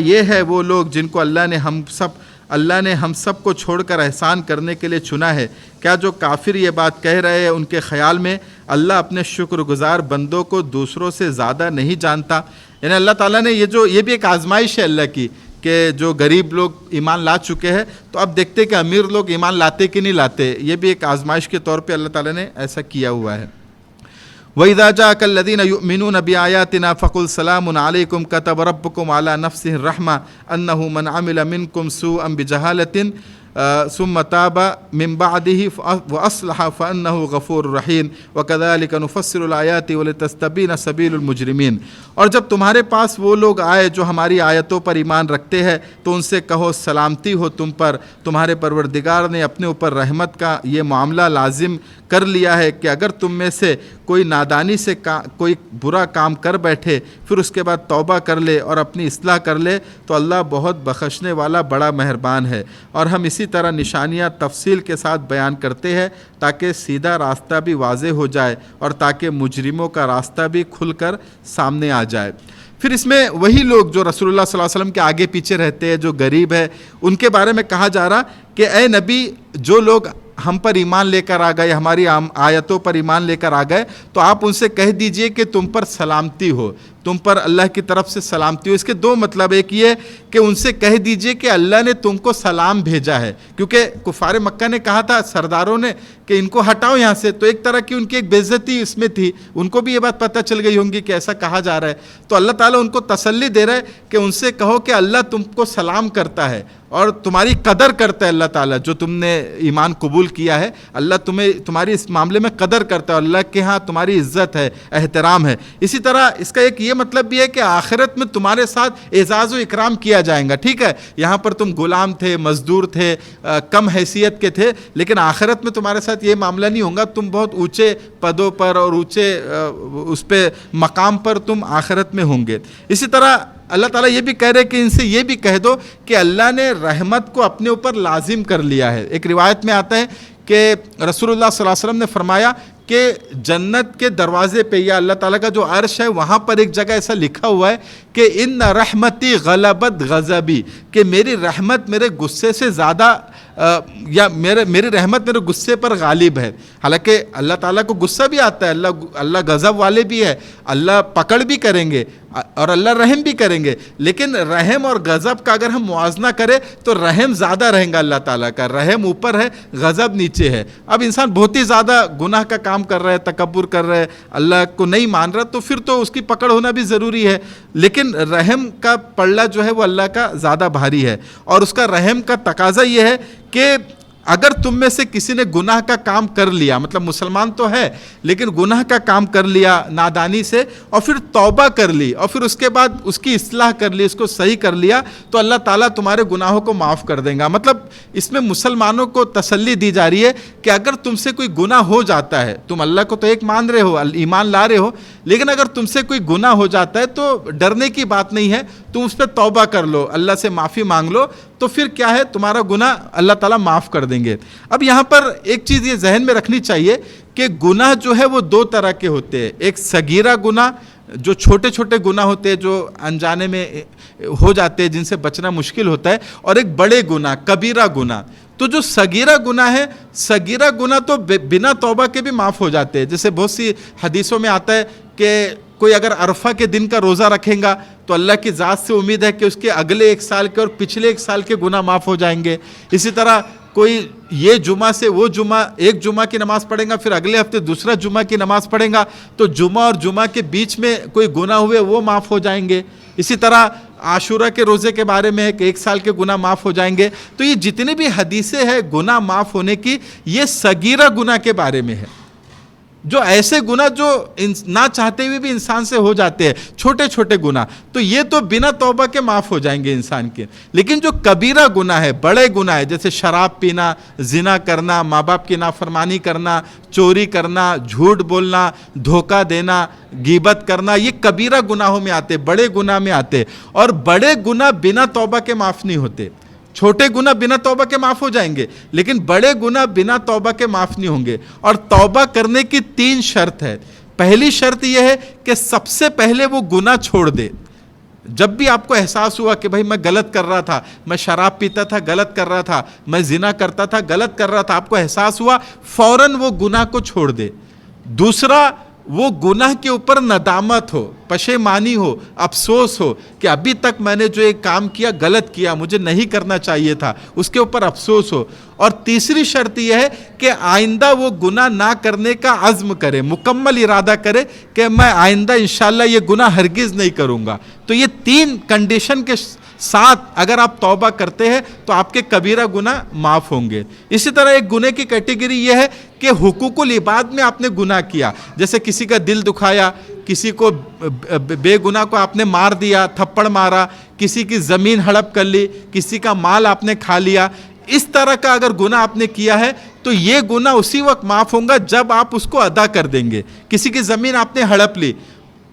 Speaker 1: یہ ہے وہ لوگ جن کو اللہ نے ہم سب کو چھوڑ کر احسان کرنے کے لیے چنا ہے۔ کیا جو کافر یہ بات کہہ رہے ہیں ان کے خیال میں اللہ اپنے شکر گزار بندوں کو دوسروں سے زیادہ نہیں جانتا؟ یعنی اللہ تعالیٰ نے یہ بھی ایک آزمائش ہے اللہ کی کہ جو غریب لوگ ایمان لا چکے ہیں تو اب دیکھتے کہ امیر لوگ ایمان لاتے کہ نہیں لاتے، یہ بھی ایک آزمائش کے طور پہ اللہ تعالیٰ نے ایسا کیا ہوا ہے۔ وَإِذَا جَاءَكَ الَّذِينَ يُؤْمِنُونَ بِآيَاتِنَا فَقُلْ سَلَامٌ عَلَيْكُمْ كَتَبَ رَبُّكُمْ عَلَى نَفْسِهِ الرَّحْمَةَ أَنَّهُ مَنْ عَمِلَ مِنْكُمْ سُوءًا بِجَهَالَةٍ ثم تاب من بعده وأصلح فأنه غفور رحیم وكذلك نفصل الآيات ولتستبين سبيل المجرمين۔ اور جب تمہارے پاس وہ لوگ آئے جو ہماری آیتوں پر ایمان رکھتے ہیں تو ان سے کہو سلامتی ہو تم پر، تمہارے پروردگار نے اپنے اوپر رحمت کا یہ معاملہ لازم کر لیا ہے کہ اگر تم میں سے کوئی نادانی سے کوئی برا کام کر بیٹھے پھر اس کے بعد توبہ کر لے اور اپنی اصلاح کر لے تو اللہ بہت بخشنے والا بڑا مہربان ہے۔ اور ہم اسی طرح نشانیاں تفصیل کے ساتھ بیان کرتے ہیں تاکہ سیدھا راستہ بھی واضح ہو جائے اور تاکہ مجرموں کا راستہ بھی کھل کر سامنے آ جائے۔ پھر اس میں وہی لوگ جو رسول اللہ صلی اللہ علیہ وسلم کے آگے پیچھے رہتے ہیں، جو غریب ہے، ان کے بارے میں کہا جا رہا کہ اے نبی جو لوگ ہم پر ایمان لے کر آ گئے، ہماری آیتوں پر ایمان لے کر آ گئے تو آپ ان سے کہہ دیجئے کہ تم پر سلامتی ہو، تم پر اللہ کی طرف سے سلامتی ہو۔ اس کے دو مطلب، ایک یہ کہ ان سے کہہ دیجئے کہ اللہ نے تم کو سلام بھیجا ہے، کیونکہ کفار مکہ نے کہا تھا سرداروں نے کہ ان کو ہٹاؤ یہاں سے، تو ایک طرح کی ان کی ایک بے عزتی اس میں تھی، ان کو بھی یہ بات پتہ چل گئی ہوں گی کہ ایسا کہا جا رہا ہے۔ تو اللہ تعالیٰ ان کو تسلی دے رہا ہے کہ ان سے کہو کہ اللہ تم کو سلام کرتا ہے اور تمہاری قدر کرتا ہے، اللہ تعالیٰ جو تم نے ایمان قبول کیا ہے اللہ تمہاری اس معاملے میں قدر کرتا ہے، اور اللہ کے ہاں تمہاری عزت ہے، احترام ہے۔ اسی طرح اس کا ایک یہ مطلب بھی ہے کہ آخرت میں تمہارے ساتھ اعزاز و اکرام کیا جائے گا. ٹھیک ہے, یہاں پر تم غلام تھے, مزدور تھے, کم حیثیت کے تھے, لیکن آخرت میں تمہارے ساتھ یہ معاملہ نہیں ہوگا. تم بہت اونچے پدوں پر اور اونچے اس پہ مقام پر تم آخرت میں ہوں گے. اسی طرح اللہ تعالیٰ یہ بھی کہہ رہے کہ ان سے یہ بھی کہہ دو کہ اللہ نے رحمت کو اپنے اوپر لازم کر لیا ہے. ایک روایت میں آتا ہے کہ رسول اللہ صلی اللہ علیہ وسلم نے فرمایا کہ جنت کے دروازے پہ یا اللہ تعالیٰ کا جو عرش ہے وہاں پر ایک جگہ ایسا لکھا ہوا ہے کہ ان رحمتی غلبت غضبی, کہ میری رحمت میرے غصے سے زیادہ یا میری رحمت میرے غصے پر غالب ہے. حالانکہ اللہ تعالیٰ کو غصہ بھی آتا ہے, اللہ غضب والے بھی ہے, اللہ پکڑ بھی کریں گے اور اللہ رحم بھی کریں گے, لیکن رحم اور غضب کا اگر ہم موازنہ کریں تو رحم زیادہ رہیں گا اللہ تعالیٰ کا, رحم اوپر ہے, غضب نیچے ہے. اب انسان بہت ہی زیادہ گناہ کا کام کر رہا ہے, تکبر کر رہا ہے, اللہ کو نہیں مان رہا, تو پھر تو اس کی پکڑ ہونا بھی ضروری ہے, لیکن رحم کا پلڑا جو ہے وہ اللہ کا زیادہ بھاری ہے. اور اس کا رحم کا تقاضا یہ ہے کہ اگر تم میں سے کسی نے گناہ کا کام کر لیا, مطلب مسلمان تو ہے لیکن گناہ کا کام کر لیا نادانی سے, اور پھر توبہ کر لی اور پھر اس کے بعد اس کی اصلاح کر لی, اس کو صحیح کر لیا, تو اللہ تعالیٰ تمہارے گناہوں کو معاف کر دے گا. مطلب اس میں مسلمانوں کو تسلی دی جا رہی ہے کہ اگر تم سے کوئی گناہ ہو جاتا ہے, تم اللہ کو تو ایک مان رہے ہو, ایمان لا رہے ہو, لیکن اگر تم سے کوئی گناہ ہو جاتا ہے تو ڈرنے کی بات نہیں ہے, تم اس پہ توبہ کر لو, اللہ سے معافی مانگ لو, تو پھر کیا ہے تمہارا گناہ اللہ تعالیٰ معاف کر دیں گے. اب یہاں پر ایک چیز یہ ذہن میں رکھنی چاہیے کہ گناہ جو ہے وہ دو طرح کے ہوتے ہیں. ایک صغیرہ گناہ, جو چھوٹے چھوٹے گناہ ہوتے ہیں جو انجانے میں ہو جاتے ہیں, جن سے بچنا مشکل ہوتا ہے, اور ایک بڑے گناہ, کبیرہ گناہ. تو جو صغیرہ گناہ ہے, صغیرہ گناہ تو بنا توبہ کے بھی معاف ہو جاتے ہیں. جیسے بہت سی حدیثوں میں آتا ہے کہ کوئی اگر عرفہ کے دن کا روزہ رکھیں گا تو اللہ کی ذات سے امید ہے کہ اس کے اگلے ایک سال کے اور پچھلے ایک سال کے گناہ معاف ہو جائیں گے. اسی طرح کوئی یہ جمعہ سے وہ جمعہ, ایک جمعہ کی نماز پڑھیں گا, پھر اگلے ہفتے دوسرا جمعہ کی نماز پڑھیں گا, تو جمعہ اور جمعہ کے بیچ میں کوئی گناہ ہوئے وہ معاف ہو جائیں گے. اسی طرح عاشورہ کے روزے کے بارے میں ہے کہ ایک سال کے گناہ معاف ہو جائیں گے. تو یہ جتنی بھی حدیثیں ہیں گناہ معاف ہونے کی, یہ صغیرہ گناہ کے بارے میں ہے, جو ایسے گناہ جو نہ چاہتے ہوئے بھی انسان سے ہو جاتے ہیں, چھوٹے چھوٹے گناہ, تو یہ تو بنا توبہ کے معاف ہو جائیں گے انسان کے. لیکن جو کبیرہ گناہ ہے, بڑے گناہ ہے, جیسے شراب پینا, زنا کرنا, ماں باپ کی نافرمانی کرنا, چوری کرنا, جھوٹ بولنا, دھوکہ دینا, غیبت کرنا, یہ کبیرہ گناہوں میں آتے, بڑے گناہ میں آتے. اور بڑے گناہ بنا توبہ کے معاف نہیں ہوتے. چھوٹے گناہ بنا توبہ کے معاف ہو جائیں گے, لیکن بڑے گناہ بنا توبہ کے معاف نہیں ہوں گے. اور توبہ کرنے کی 3 شرط ہے. پہلی شرط یہ ہے کہ سب سے پہلے وہ گناہ چھوڑ دے. جب بھی آپ کو احساس ہوا کہ بھائی میں غلط کر رہا تھا, میں شراب پیتا تھا, غلط کر رہا تھا, میں زنا کرتا تھا, غلط کر رہا تھا, آپ کو احساس ہوا, فوراً وہ گناہ کو چھوڑ دے. دوسرا, وہ گناہ کے اوپر ندامت ہو, پشیمانی ہو, افسوس ہو کہ ابھی تک میں نے جو ایک کام کیا غلط کیا, مجھے نہیں کرنا چاہیے تھا, اس کے اوپر افسوس ہو. اور تیسری شرط یہ ہے کہ آئندہ وہ گناہ نہ کرنے کا عزم کرے, مکمل ارادہ کرے کہ میں آئندہ انشاءاللہ یہ گناہ ہرگز نہیں کروں گا. تو یہ 3 کنڈیشن کے ساتھ اگر آپ توبہ کرتے ہیں تو آپ کے کبیرہ گناہ معاف ہوں گے. اسی طرح ایک گناہ کی کیٹیگری یہ ہے کہ حقوق العباد میں آپ نے گناہ کیا, جیسے کسی کا دل دکھایا, کسی کو بے گناہ کو آپ نے مار دیا, تھپڑ مارا, کسی کی زمین ہڑپ کر لی, کسی کا مال آپ نے کھا لیا. اس طرح کا اگر گناہ آپ نے کیا ہے تو یہ گناہ اسی وقت معاف ہوگا جب آپ اس کو ادا کر دیں گے. کسی کی زمین آپ نے ہڑپ لی,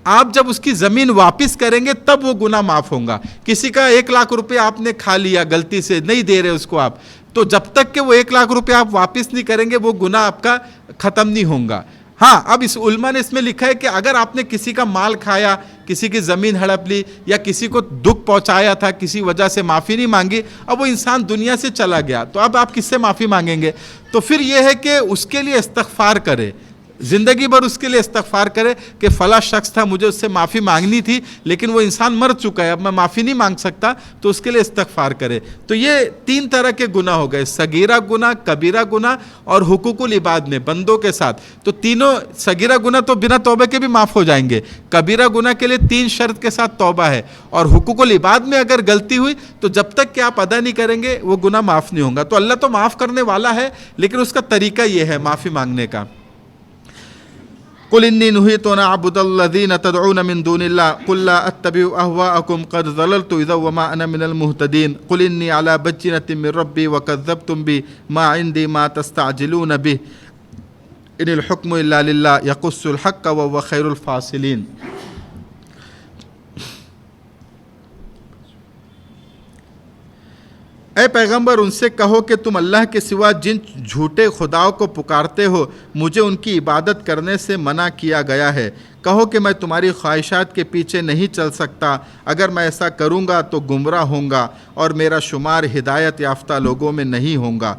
Speaker 1: آپ جب اس کی زمین واپس کریں گے تب وہ گناہ معاف ہوگا. کسی کا 1 لاکھ روپے آپ نے کھا لیا غلطی سے, نہیں دے رہے اس کو آپ, تو جب تک کہ وہ 1 لاکھ روپے آپ واپس نہیں کریں گے وہ گناہ آپ کا ختم نہیں ہوگا. ہاں, اب اس علماء نے اس میں لکھا ہے کہ اگر آپ نے کسی کا مال کھایا, کسی کی زمین ہڑپ لی, یا کسی کو دکھ پہنچایا تھا, کسی وجہ سے معافی نہیں مانگی, اب وہ انسان دنیا سے چلا گیا, تو اب آپ کس سے معافی مانگیں گے؟ تو پھر یہ ہے کہ اس کے لیے استغفار کرے, زندگی بھر اس کے لیے استغفار کرے کہ فلاں شخص تھا, مجھے اس سے معافی مانگنی تھی لیکن وہ انسان مر چکا ہے, اب میں معافی نہیں مانگ سکتا, تو اس کے لیے استغفار کرے. تو یہ 3 طرح کے گناہ ہو گئے, صغیرہ گناہ, کبیرہ گناہ اور حقوق العباد میں بندوں کے ساتھ. تو تینوں, صغیرہ گناہ تو بنا توبہ کے بھی معاف ہو جائیں گے, کبیرہ گناہ کے لیے 3 شرط کے ساتھ توبہ ہے, اور حقوق العباد میں اگر غلطی ہوئی تو جب تک کہ آپ ادا نہیں کریں گے وہ گناہ معاف نہیں ہوگا. تو اللہ تو معاف کرنے والا ہے, لیکن اس کا طریقہ یہ ہے معافی مانگنے کا. قل انی نہیت ان اعبد الذین تدعون من دون اللہ قل لا اتبع اہواءکم قد ضللت اذا وما انا من المہتدین قل انی علی بینۃ من ربی وکذبتم بی ما عندی ما تستعجلون بہ ان الحکم الا للہ یقص الحق وهو خیر الفاصلین۔ اے پیغمبر ان سے کہو کہ تم اللہ کے سوا جن جھوٹے خداؤں کو پکارتے ہو مجھے ان کی عبادت کرنے سے منع کیا گیا ہے۔ کہو کہ میں تمہاری خواہشات کے پیچھے نہیں چل سکتا، اگر میں ایسا کروں گا تو گمراہ ہوں گا اور میرا شمار ہدایت یافتہ لوگوں میں نہیں ہوں گا۔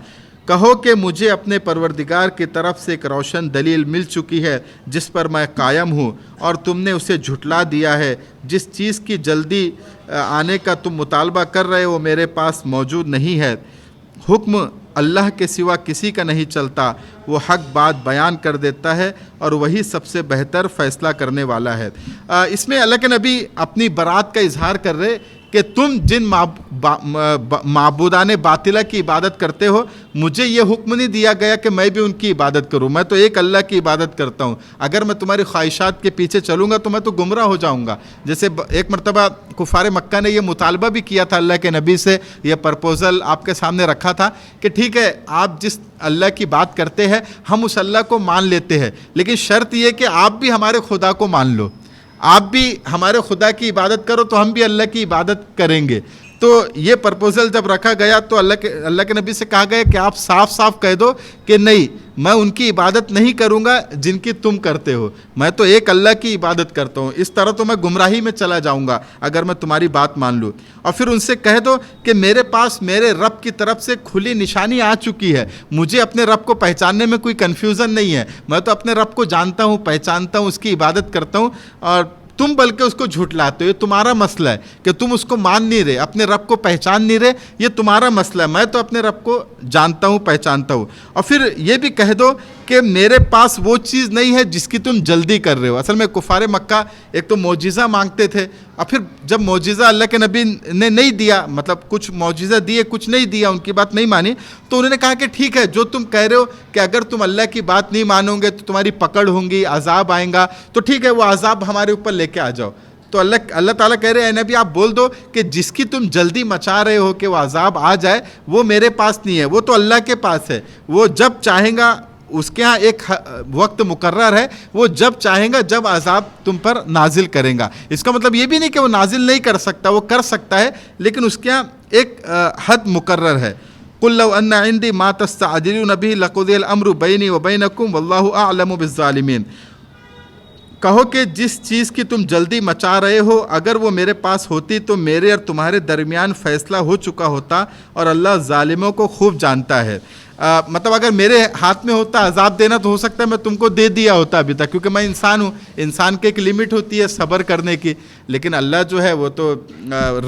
Speaker 1: کہو کہ مجھے اپنے پروردگار کی طرف سے ایک روشن دلیل مل چکی ہے جس پر میں قائم ہوں، اور تم نے اسے جھٹلا دیا ہے۔ جس چیز کی جلدی آنے کا تم مطالبہ کر رہے ہو میرے پاس موجود نہیں ہے۔ حکم اللہ کے سوا کسی کا نہیں چلتا، وہ حق بات بیان کر دیتا ہے اور وہی سب سے بہتر فیصلہ کرنے والا ہے۔ اس میں اللہ کے نبی اپنی برات کا اظہار کر رہے کہ تم جن معبودان باطلہ کی عبادت کرتے ہو مجھے یہ حکم نہیں دیا گیا کہ میں بھی ان کی عبادت کروں، میں تو ایک اللہ کی عبادت کرتا ہوں۔ اگر میں تمہاری خواہشات کے پیچھے چلوں گا تو میں تو گمراہ ہو جاؤں گا۔ جیسے ایک مرتبہ کفار مکہ نے یہ مطالبہ بھی کیا تھا اللہ کے نبی سے، یہ پرپوزل آپ کے سامنے رکھا تھا کہ ٹھیک ہے آپ جس اللہ کی بات کرتے ہیں ہم اس اللہ کو مان لیتے ہیں، لیکن شرط یہ کہ آپ بھی ہمارے خدا کو مان لو، آپ بھی ہمارے خدا کی عبادت کرو تو ہم بھی اللہ کی عبادت کریں گے۔ تو یہ پرپوزل جب رکھا گیا تو اللہ کے نبی سے کہا گیا کہ آپ صاف صاف کہہ دو کہ نہیں میں ان کی عبادت نہیں کروں گا جن کی تم کرتے ہو، میں تو ایک اللہ کی عبادت کرتا ہوں، اس طرح تو میں گمراہی میں چلا جاؤں گا اگر میں تمہاری بات مان لوں۔ اور پھر ان سے کہہ دو کہ میرے پاس میرے رب کی طرف سے کھلی نشانی آ چکی ہے، مجھے اپنے رب کو پہچاننے میں کوئی کنفیوژن نہیں ہے، میں تو اپنے رب کو جانتا ہوں، پہچانتا ہوں، اس کی عبادت کرتا ہوں، اور تم بلکہ اس کو جھٹلاتے ہو، یہ تمہارا مسئلہ ہے کہ تم اس کو مان نہیں رہے، اپنے رب کو پہچان نہیں رہے، یہ تمہارا مسئلہ ہے، میں تو اپنے رب کو جانتا ہوں، پہچانتا ہوں۔ اور پھر یہ بھی کہہ دو کہ میرے پاس وہ چیز نہیں ہے جس کی تم جلدی کر رہے ہو۔ اصل میں کفار مکہ ایک تو معجزہ مانگتے تھے، اور پھر جب معجزہ اللہ کے نبی نے نہیں دیا، مطلب کچھ معجزہ دیے کچھ نہیں دیا، ان کی بات نہیں مانی، تو انہوں نے کہا کہ ٹھیک ہے جو تم کہہ رہے ہو کہ اگر تم اللہ کی بات نہیں مانو گے تو تمہاری پکڑ ہوں گی، عذاب آئیں گا، تو ٹھیک ہے وہ عذاب ہمارے اوپر لے کے آ جاؤ۔ تو اللہ تعالیٰ کہہ رہے ہیں اے نبی آپ بول دو کہ جس کی تم جلدی مچا رہے ہو کہ وہ عذاب آ جائے وہ میرے پاس نہیں ہے، وہ تو اللہ کے پاس ہے، وہ جب چاہیں گا، اس کے ہاں ایک وقت مقرر ہے، وہ جب چاہیں گا جب عذاب تم پر نازل کریں گا۔ اس کا مطلب یہ بھی نہیں کہ وہ نازل نہیں کر سکتا، وہ کر سکتا ہے، لیکن اس کے ہاں ایک حد مقرر ہے۔ قل لو ان عندي ما تستعجلون به لقضي الامر بيني وبينكم والله اعلم بالظالمين۔ کہو کہ جس چیز کی تم جلدی مچا رہے ہو اگر وہ میرے پاس ہوتی تو میرے اور تمہارے درمیان فیصلہ ہو چکا ہوتا، اور اللہ ظالموں کو خوب جانتا ہے۔ مطلب اگر میرے ہاتھ میں ہوتا عذاب دینا تو ہو سکتا ہے میں تم کو دے دیا ہوتا ابھی تک، کیونکہ میں انسان ہوں، انسان کی ایک لمٹ ہوتی ہے صبر کرنے کی، لیکن اللہ جو ہے وہ تو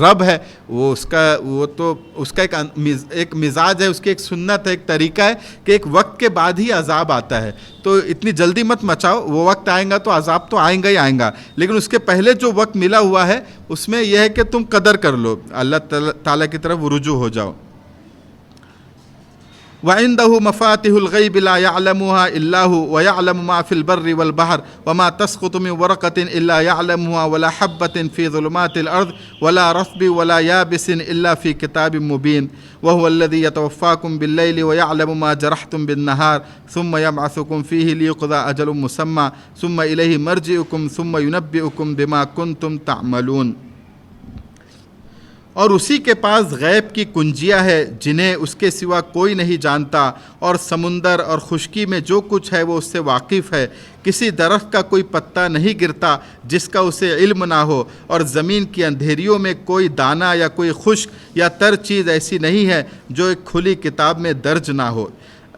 Speaker 1: رب ہے، وہ اس کا ایک مزاج ہے، اس کی ایک سنت ہے، ایک طریقہ ہے کہ ایک وقت کے بعد ہی عذاب آتا ہے، تو اتنی جلدی مت مچاؤ، وہ وقت آئیں گا تو عذاب تو آئیں گا ہی آئیں گا، لیکن اس کے پہلے جو وقت ملا ہوا ہے اس میں یہ ہے کہ تم قدر کر لو، اللہ تعالیٰ کی طرف رجوع ہو جاؤ۔ وعنده مفاتح الغیب لا يعلمها الا هو ويعلم ما في البر والبحر وما تسقط من ورقة الا يعلمها ولا حبة في ظلمات الارض ولا رطب ولا يابس الا في كتاب مبين وهو الذي يتوفاكم بالليل ويعلم ما جرحتم بالنهار ثم يبعثكم فيه ليقضى اجل مسمى ثم اليه مرجعكم ثم ينبئكم بما كنتم تعملون۔ اور اسی کے پاس غیب کی کنجیاں ہے جنہیں اس کے سوا کوئی نہیں جانتا، اور سمندر اور خشکی میں جو کچھ ہے وہ اس سے واقف ہے، کسی درخت کا کوئی پتا نہیں گرتا جس کا اسے علم نہ ہو، اور زمین کی اندھیریوں میں کوئی دانہ یا کوئی خشک یا تر چیز ایسی نہیں ہے جو ایک کھلی کتاب میں درج نہ ہو۔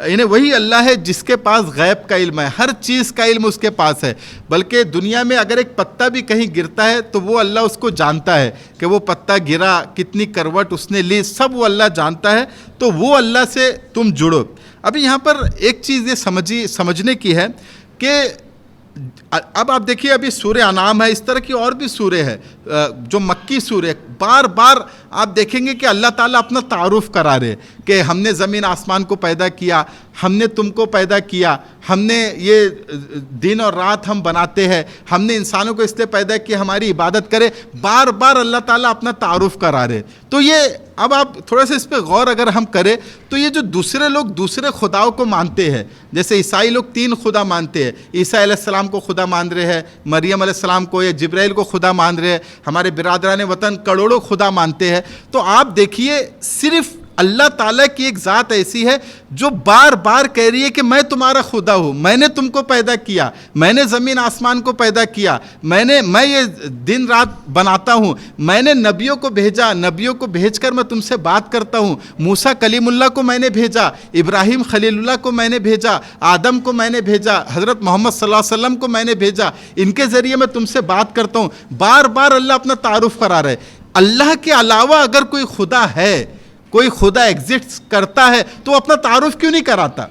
Speaker 1: یعنی وہی اللہ ہے جس کے پاس غیب کا علم ہے، ہر چیز کا علم اس کے پاس ہے، بلکہ دنیا میں اگر ایک پتا بھی کہیں گرتا ہے تو وہ اللہ اس کو جانتا ہے کہ وہ پتا گرا، کتنی کروٹ اس نے لی، سب وہ اللہ جانتا ہے، تو وہ اللہ سے تم جڑو۔ ابھی یہاں پر ایک چیز یہ سمجھنے کی ہے کہ اب آپ دیکھیے ابھی سورہ انعام ہے، اس طرح کی اور بھی سورہ ہے جو مکی سورہ، بار بار آپ دیکھیں گے کہ اللہ تعالیٰ اپنا تعارف کرا رہے کہ ہم نے زمین آسمان کو پیدا کیا، ہم نے تم کو پیدا کیا، ہم نے یہ دن اور رات ہم بناتے ہیں، ہم نے انسانوں کو اس لیے پیدا کیا ہماری عبادت کرے، بار بار اللہ تعالیٰ اپنا تعارف کرا رہے. تو یہ اب آپ تھوڑا سا اس پہ غور اگر ہم کریں تو یہ جو دوسرے لوگ دوسرے خداؤں کو مانتے ہیں، جیسے عیسائی لوگ 3 خدا مانتے ہیں، عیسیٰ علیہ السلام کو خدا مان رہے ہیں، مریم علیہ السلام کو یا جبرائیل کو خدا مان رہے ہیں، ہمارے برادران وطن کروڑوں خدا مانتے ہیں. تو آپ دیکھیے صرف اللہ تعالیٰ کی ایک ذات ایسی ہے جو بار بار کہہ رہی ہے کہ میں تمہارا خدا ہوں، میں نے تم کو پیدا کیا، میں نے زمین آسمان کو پیدا کیا، میں یہ دن رات بناتا ہوں، میں نے نبیوں کو بھیجا، نبیوں کو بھیج کر میں تم سے بات کرتا ہوں، موسیٰ کلیم اللہ کو میں نے بھیجا، ابراہیم خلیل اللہ کو میں نے بھیجا، آدم کو میں نے بھیجا، حضرت محمد صلی اللہ علیہ وسلم کو میں نے بھیجا، ان کے ذریعے میں تم سے بات کرتا ہوں. بار بار اللہ اپنا تعارف کرا رہے. اللہ کے علاوہ اگر کوئی خدا ہے، کوئی خدا ایگزسٹ کرتا ہے تو وہ اپنا تعارف کیوں نہیں کراتا؟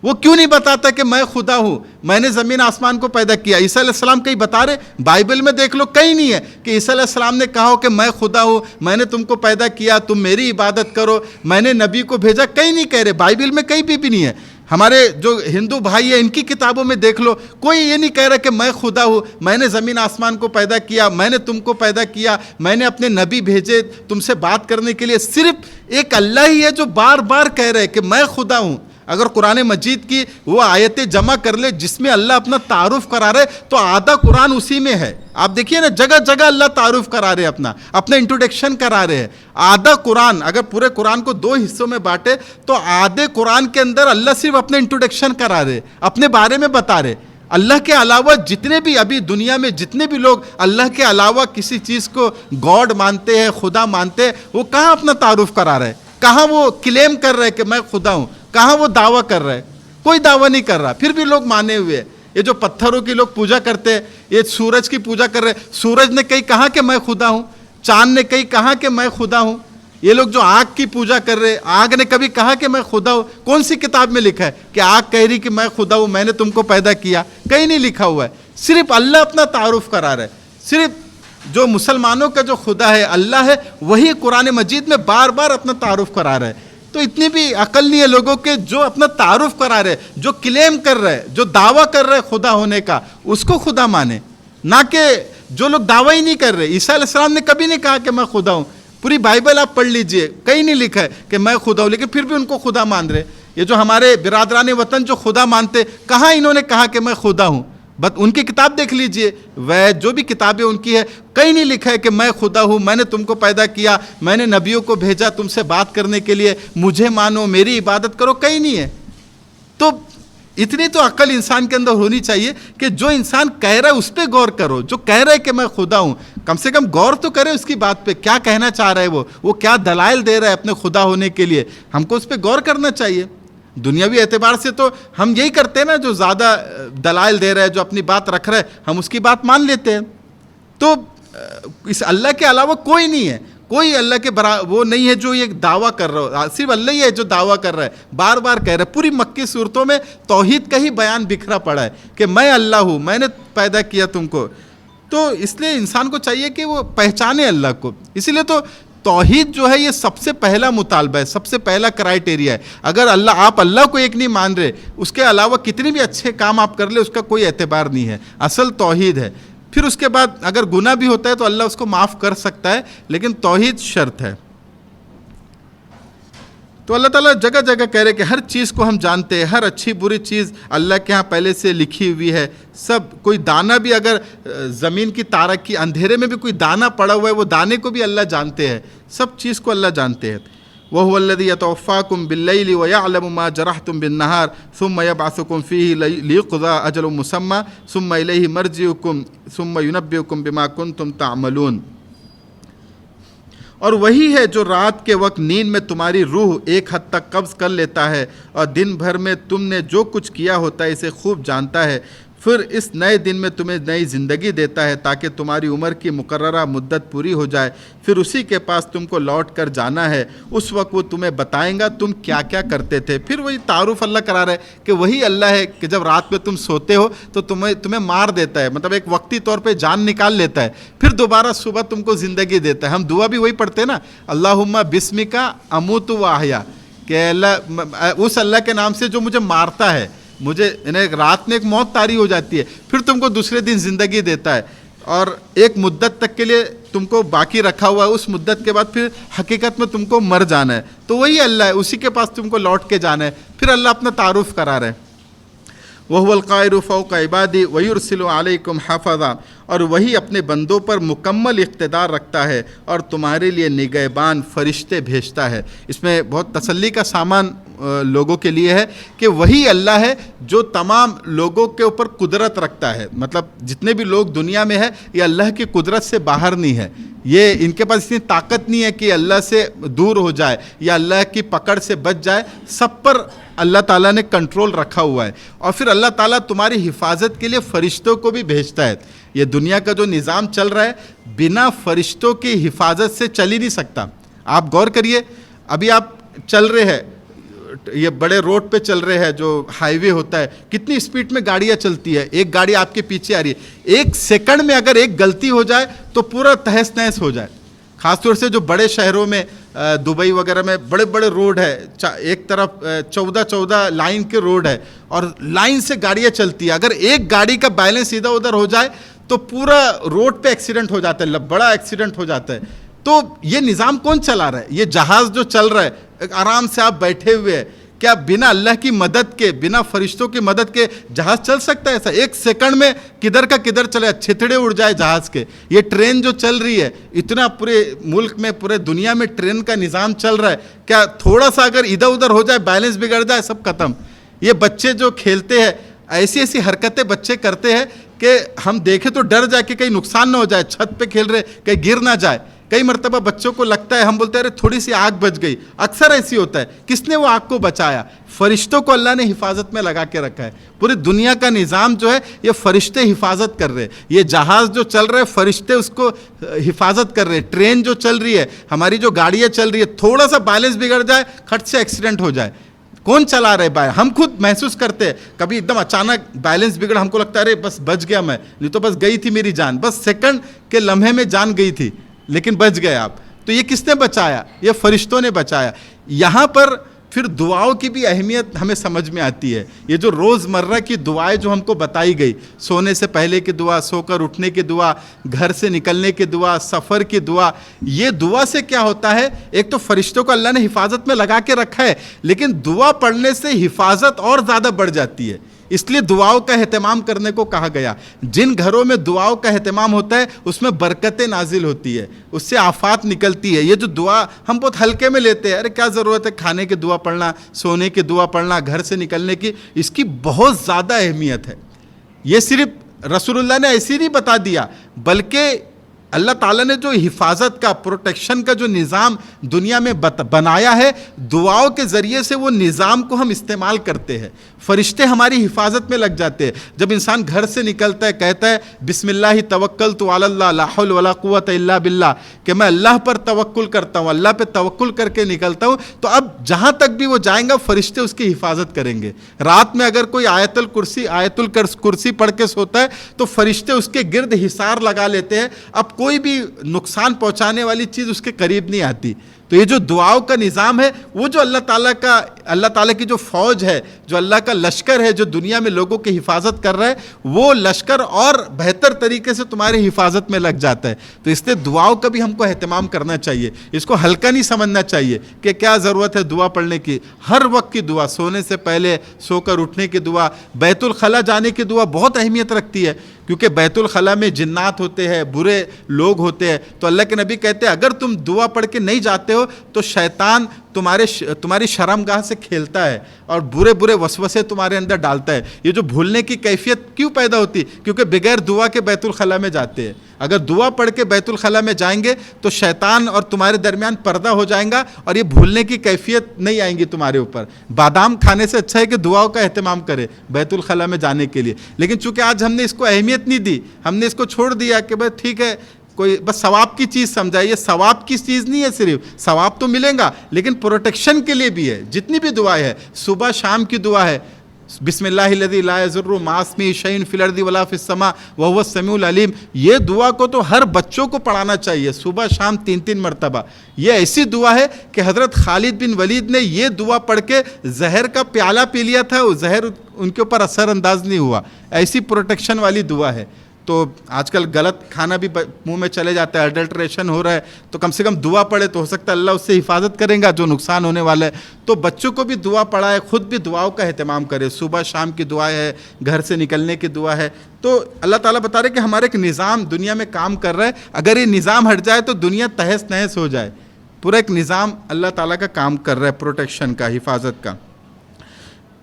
Speaker 1: وہ کیوں نہیں بتاتا کہ میں خدا ہوں، میں نے زمین آسمان کو پیدا کیا؟ عیسیٰ علیہ السلام کہیں بتا رہے؟ بائبل میں دیکھ لو کہیں نہیں ہے کہ عیسیٰ علیہ السلام نے کہا ہو کہ میں خدا ہوں، میں نے تم کو پیدا کیا، تم میری عبادت کرو، میں نے نبی کو بھیجا. کہیں نہیں کہہ رہے، بائبل میں کہیں بھی نہیں ہے. ہمارے جو ہندو بھائی ہیں ان کی کتابوں میں دیکھ لو، کوئی یہ نہیں کہہ رہا کہ میں خدا ہوں، میں نے زمین آسمان کو پیدا کیا، میں نے تم کو پیدا کیا، میں نے اپنے نبی بھیجے تم سے بات کرنے کے لیے. صرف ایک اللہ ہی ہے جو بار بار کہہ رہے کہ میں خدا ہوں. اگر قرآن مجید کی وہ آیتیں جمع کر لے جس میں اللہ اپنا تعارف کرا رہے تو آدھا قرآن اسی میں ہے. آپ دیکھیے نا، جگہ جگہ اللہ تعارف کرا رہے، اپنا انٹروڈکشن کرا رہے ہیں. آدھا قرآن، اگر پورے قرآن کو 2 حصوں میں بانٹے تو آدھے قرآن کے اندر اللہ صرف اپنے انٹروڈکشن کرا رہے، اپنے بارے میں بتا رہے. اللہ کے علاوہ جتنے بھی ابھی دنیا میں جتنے بھی لوگ اللہ کے علاوہ کسی چیز کو گاڈ مانتے ہیں، خدا مانتے ہیں، وہ کہاں اپنا تعارف کرا رہے؟ کہاں وہ کلیم کر رہے کہ میں خدا ہوں؟ کہاں وہ دعویٰ کر رہے؟ کوئی دعویٰ نہیں کر رہا. پھر بھی لوگ مانے ہوئے ہیں. یہ جو پتھروں کی لوگ پوجا کرتے ہیں، یہ سورج کی پوجا کر رہے. سورج نے کہیں کہا کہ میں خدا ہوں؟ چاند نے کہیں کہا کہ میں خدا ہوں؟ یہ لوگ جو آگ کی پوجا کر رہے، آگ نے کبھی کہا کہ میں خدا ہوں؟ کون سی کتاب میں لکھا ہے کہ آگ کہہ رہی کہ میں خدا ہوں، میں نے تم کو پیدا کیا؟ کہیں نہیں لکھا ہوا ہے. صرف اللہ اپنا تعارف کرا رہا ہے. صرف جو مسلمانوں کا جو خدا ہے اللہ ہے، وہی قرآن مجید میں بار بار اپنا تعارف کرا رہا ہے. تو اتنی بھی عقل نہیں ہے لوگوں کے جو اپنا تعارف کرا رہے، جو کلیم کر رہے، جو دعویٰ کر رہے خدا ہونے کا، اس کو خدا مانے. نہ کہ جو لوگ دعویٰ ہی نہیں کر رہے. عیسیٰ علیہ السلام نے کبھی نہیں کہا کہ میں خدا ہوں. پوری بائبل آپ پڑھ لیجئے، کہیں نہیں لکھا ہے کہ میں خدا ہوں، لیکن پھر بھی ان کو خدا مان رہے. یہ جو ہمارے برادران وطن جو خدا مانتے، کہاں انہوں نے کہا کہ میں خدا ہوں؟ بس ان کی کتاب دیکھ لیجئے، وہ جو بھی کتابیں ان کی ہے، کہیں نہیں لکھا ہے کہ میں خدا ہوں، میں نے تم کو پیدا کیا، میں نے نبیوں کو بھیجا تم سے بات کرنے کے لیے، مجھے مانو، میری عبادت کرو. کہیں نہیں ہے. تو اتنی تو عقل انسان کے اندر ہونی چاہیے کہ جو انسان کہہ رہا ہے اس پہ غور کرو. جو کہہ رہا ہے کہ میں خدا ہوں، کم سے کم غور تو کرے اس کی بات پہ، کیا کہنا چاہ رہا ہے وہ کیا دلائل دے رہا ہے اپنے خدا ہونے کے لیے. ہم کو اس پہ غور کرنا چاہیے. دنیاوی اعتبار سے تو ہم یہی کرتے ہیں نا، جو زیادہ دلائل دے رہا ہے، جو اپنی بات رکھ رہا ہے، ہم اس کی بات مان لیتے ہیں. تو اس اللہ کے علاوہ کوئی نہیں ہے، کوئی اللہ کے وہ نہیں ہے جو یہ دعویٰ کر رہا ہو. صرف اللہ ہی ہے جو دعویٰ کر رہا ہے، بار بار کہہ رہا ہے. پوری مکی صورتوں میں توحید کا ہی بیان بکھرا پڑا ہے کہ میں اللہ ہوں، میں نے پیدا کیا تم کو. تو اس لیے انسان کو چاہیے کہ وہ پہچانے اللہ کو. اسی لیے تو توحید جو ہے یہ سب سے پہلا مطالبہ ہے، سب سے پہلا کرائیٹیریا ہے. اگر آپ اللہ کو ایک نہیں مان رہے، اس کے علاوہ کتنے بھی اچھے کام آپ کر لیں اس کا کوئی اعتبار نہیں ہے. اصل توحید ہے. پھر اس کے بعد اگر گناہ بھی ہوتا ہے تو اللہ اس کو معاف کر سکتا ہے، لیکن توحید شرط ہے. تو اللہ تعالیٰ جگہ جگہ کہہ رہے کہ ہر چیز کو ہم جانتے ہیں، ہر اچھی بری چیز اللہ کے ہاں پہلے سے لکھی ہوئی ہے. سب کوئی دانہ بھی اگر زمین کی تارک کی اندھیرے میں بھی کوئی دانہ پڑا ہوا ہے، وہ دانے کو بھی اللہ جانتے ہیں. سب چیز کو اللہ جانتے ہیں. وَهُوَ الَّذِي يَتَوَفَّاكُم بِاللَّيْلِ وَيَعْلَمُ مَا جَرَحْتُم بِالنَّهَارِ ثُمَّ يَبْعَثُكُم فِيهِ لِيُقْضَىٰ أَجَلٌ مُّسَمًّى ثُمَّ إِلَيْهِ مَرْجِعُكُمْ ثُمَّ يُنَبِّئُكُم بِمَا كُنتُمْ تَعْمَلُونَ. اور وہی ہے جو رات کے وقت نیند میں تمہاری روح ایک حد تک قبض کر لیتا ہے، اور دن بھر میں تم نے جو کچھ کیا ہوتا ہے اسے خوب جانتا ہے. پھر اس نئے دن میں تمہیں نئی زندگی دیتا ہے تاکہ تمہاری عمر کی مقررہ مدت پوری ہو جائے، پھر اسی کے پاس تم کو لوٹ کر جانا ہے، اس وقت وہ تمہیں بتائیں گا تم کیا کیا کرتے تھے۔ پھر وہی تعارف اللہ کرا رہا ہے کہ وہی اللہ ہے کہ جب رات میں تم سوتے ہو تو تمہیں مار دیتا ہے، مطلب ایک وقتی طور پہ جان نکال لیتا ہے، پھر دوبارہ صبح تم کو زندگی دیتا ہے۔ ہم دعا بھی وہی پڑھتے ہیں نا، اللہم بسمک اموت و احیا، کہ اللہ اس اللہ کے نام سے جو مجھے مارتا ہے، مجھے رات میں ایک موت طاری ہو جاتی ہے، پھر تم کو دوسرے دن زندگی دیتا ہے اور ایک مدت تک کے لیے تم کو باقی رکھا ہوا ہے، اس مدت کے بعد پھر حقیقت میں تم کو مر جانا ہے، تو وہی اللہ ہے، اسی کے پاس تم کو لوٹ کے جانا ہے۔ پھر اللہ اپنا تعارف کرا رہا ہے، وَهُوَ الْقَاهِرُ فَوْقَ عِبَادِهِ وَيُرْسِلُ عَلَيْكُمْ حَفَظًا، اور وہی اپنے بندوں پر مکمل اقتدار رکھتا ہے اور تمہارے لیے نگہبان فرشتے بھیجتا ہے۔ اس میں بہت تسلی کا سامان لوگوں کے لیے ہے کہ وہی اللہ ہے جو تمام لوگوں کے اوپر قدرت رکھتا ہے، مطلب جتنے بھی لوگ دنیا میں ہے یہ اللہ کی قدرت سے باہر نہیں ہے، یہ ان کے پاس اتنی طاقت نہیں ہے کہ اللہ سے دور ہو جائے یا اللہ کی پکڑ سے بچ جائے، سب پر اللہ تعالیٰ نے کنٹرول رکھا ہوا ہے۔ اور پھر اللہ تعالیٰ تمہاری حفاظت کے لیے فرشتوں کو بھی بھیجتا ہے۔ یہ دنیا کا جو نظام چل رہا ہے بنا فرشتوں کی حفاظت سے چل ہی نہیں سکتا۔ آپ غور کریے، ابھی آپ چل رہے ہیں، یہ بڑے روڈ پہ چل رہے ہیں، جو ہائی وے ہوتا ہے، کتنی اسپیڈ میں گاڑیاں چلتی ہے، ایک گاڑی آپ کے پیچھے آ رہی ہے، ایک سیکنڈ میں اگر ایک غلطی ہو جائے تو پورا تہس نہس ہو جائے۔ خاص طور سے جو بڑے شہروں میں دبئی وغیرہ میں بڑے بڑے روڈ ہے، ایک طرف 14 لائن کے روڈ ہے اور لائن سے گاڑیاں چلتی ہے، اگر ایک گاڑی کا بیلنس ادھر ادھر ہو جائے تو پورا روڈ پہ ایکسیڈنٹ ہو جاتا ہے، بڑا ایکسیڈنٹ ہو جاتا ہے۔ تو یہ نظام کون چلا رہا ہے؟ یہ جہاز جو چل رہا ہے، آرام سے آپ بیٹھے ہوئے ہیں، کیا بنا اللہ کی مدد کے، بنا فرشتوں کی مدد کے جہاز چل سکتا ہے؟ ایسا ایک سیکنڈ میں کدھر کا کدھر چلے، چھتڑے اڑ جائے جہاز کے۔ یہ ٹرین جو چل رہی ہے، اتنا پورے ملک میں، پورے دنیا میں ٹرین کا نظام چل رہا ہے، کیا تھوڑا سا اگر ادھر ادھر ہو جائے، بیلنس بگڑ جائے، سب ختم۔ یہ بچے جو کھیلتے ہیں، ایسی ایسی حرکتیں بچے کرتے ہیں کہ ہم دیکھیں تو ڈر جائے کہ کہیں نقصان نہ ہو جائے، چھت پہ کھیل رہے کہیں گر نہ جائے۔ کئی مرتبہ بچوں کو لگتا ہے، ہم بولتے ہیں ارے تھوڑی سی آگ بچ گئی، اکثر ایسی ہوتا ہے، کس نے وہ آگ کو بچایا؟ فرشتوں کو اللہ نے حفاظت میں لگا کے رکھا ہے۔ پوری دنیا کا نظام جو ہے یہ فرشتے حفاظت کر رہے ہیں، یہ جہاز جو چل رہے ہیں فرشتے اس کو حفاظت کر رہے ہیں، ٹرین جو چل رہی ہے، ہماری جو گاڑیاں چل رہی ہے، تھوڑا سا بیلنس بگڑ جائے، کھٹ سے ایکسیڈنٹ ہو جائے، کون چلا رہے بھائی؟ ہم خود محسوس کرتے ہیں، کبھی ایک دم اچانک بیلنس بگڑا، ہم کو لگتا ہے ارے بس بچ گیا میں، نہیں تو بس گئی تھی میری جان، بس سیکنڈ کے لمحے میں جان گئی تھی لیکن بچ گئے آپ۔ تو یہ کس نے بچایا؟ یہ فرشتوں نے بچایا۔ یہاں پر پھر دعاؤں کی بھی اہمیت ہمیں سمجھ میں آتی ہے۔ یہ جو روز مرہ کی دعائیں جو ہم کو بتائی گئی، سونے سے پہلے کی دعا، سو کر اٹھنے کی دعا، گھر سے نکلنے کی دعا، سفر کی دعا، یہ دعا سے کیا ہوتا ہے؟ ایک تو فرشتوں کو اللہ نے حفاظت میں لگا کے رکھا ہے، لیکن دعا پڑھنے سے حفاظت اور زیادہ بڑھ جاتی ہے، اس لیے دعاؤں کا اہتمام کرنے کو کہا گیا۔ جن گھروں میں دعاؤں کا اہتمام ہوتا ہے اس میں برکتیں نازل ہوتی ہے، اس سے آفات نکلتی ہے۔ یہ جو دعا ہم بہت ہلکے میں لیتے ہیں، ارے کیا ضرورت ہے کھانے کی دعا پڑھنا، سونے کی دعا پڑھنا، گھر سے نکلنے کی، اس کی بہت زیادہ اہمیت ہے۔ یہ صرف رسول اللہ نے ایسی نہیں بتا دیا، بلکہ اللہ تعالیٰ نے جو حفاظت کا، پروٹیکشن کا جو نظام دنیا میں بنایا ہے، دعاؤں کے ذریعے سے وہ نظام کو ہم استعمال کرتے ہیں۔ فرشتے ہماری حفاظت میں لگ جاتے ہیں۔ جب انسان گھر سے نکلتا ہے، کہتا ہے بسم اللہ توکلت علی اللہ لا حول ولا قوت الا باللہ، کہ میں اللہ پر توکل کرتا ہوں، اللہ پہ توکل کر کے نکلتا ہوں، تو اب جہاں تک بھی وہ جائیں گا فرشتے اس کی حفاظت کریں گے۔ رات میں اگر کوئی آیت الکرسی پڑھ کے سوتا ہے تو فرشتے اس کے گرد حصار لگا لیتے ہیں، اب کوئی بھی نقصان پہنچانے والی چیز اس کے قریب نہیں آتی۔ تو یہ جو دعاؤں کا نظام ہے، وہ جو اللہ تعالیٰ کی جو فوج ہے، جو اللہ کا لشکر ہے، جو دنیا میں لوگوں کی حفاظت کر رہا ہے، وہ لشکر اور بہتر طریقے سے تمہاری حفاظت میں لگ جاتا ہے۔ تو اس لیے دعاؤں کا بھی ہم کو اہتمام کرنا چاہیے، اس کو ہلکا نہیں سمجھنا چاہیے کہ کیا ضرورت ہے دعا پڑھنے کی۔ ہر وقت کی دعا، سونے سے پہلے، سو کر اٹھنے کی دعا، بیت الخلا جانے کی دعا بہت اہمیت رکھتی ہے، کیونکہ بیت الخلا میں جنات ہوتے ہیں، برے لوگ ہوتے ہیں، تو اللہ کے نبی کہتے ہیں اگر تم دعا پڑھ کے نہیں جاتے ہو تو شیطان تمہاری شرمگاہ سے کھیلتا ہے اور برے برے وسوسے تمہارے اندر ڈالتا ہے۔ یہ جو بھولنے کی کیفیت کیوں پیدا ہوتی؟ کیونکہ بغیر دعا کے بیت الخلا میں جاتے ہیں۔ اگر دعا پڑھ کے بیت الخلاء میں جائیں گے تو شیطان اور تمہارے درمیان پردہ ہو جائیں گا اور یہ بھولنے کی کیفیت نہیں آئیں گی تمہارے اوپر. بادام کھانے سے اچھا ہے کہ دعاؤں کا اہتمام کرے بیت الخلاء میں جانے کے لیے. لیکن چونکہ آج ہم نے اس کو اہمیت نہیں دی, ہم نے اس کو چھوڑ دیا کہ بھائی ٹھیک ہے کوئی بس ثواب کی چیز سمجھا. یہ ثواب کی چیز نہیں ہے, صرف ثواب تو ملے گا لیکن پروٹیکشن کے لیے بھی ہے. جتنی بھی دعائیں ہے, صبح شام کی دعا ہے, بسم اللہ الذی لا یضر مع اسمہ شیء فی الارض ولا فی السماء وہو السمیع العلیم. یہ دعا کو تو ہر بچوں کو پڑھانا چاہیے صبح شام 3 مرتبہ. یہ ایسی دعا ہے کہ حضرت خالد بن ولید نے یہ دعا پڑھ کے زہر کا پیالہ پی لیا تھا, وہ زہر ان کے اوپر اثر انداز نہیں ہوا. ایسی پروٹیکشن والی دعا ہے. تو آج کل غلط کھانا بھی منہ میں چلے جاتا ہے, اڈلٹریشن ہو رہا ہے, تو کم سے کم دعا پڑھے تو ہو سکتا ہے اللہ اس سے حفاظت کرے گا جو نقصان ہونے والا ہے. تو بچوں کو بھی دعا پڑھائے, خود بھی دعاؤں کا اہتمام کرے. صبح شام کی دعا ہے, گھر سے نکلنے کی دعا ہے. تو اللہ تعالیٰ بتا رہے کہ ہمارا ایک نظام دنیا میں کام کر رہا ہے, اگر یہ نظام ہٹ جائے تو دنیا تہس نہس ہو جائے. پورا ایک نظام اللہ تعالیٰ کا کام کر رہا ہے پروٹیکشن کا, حفاظت کا.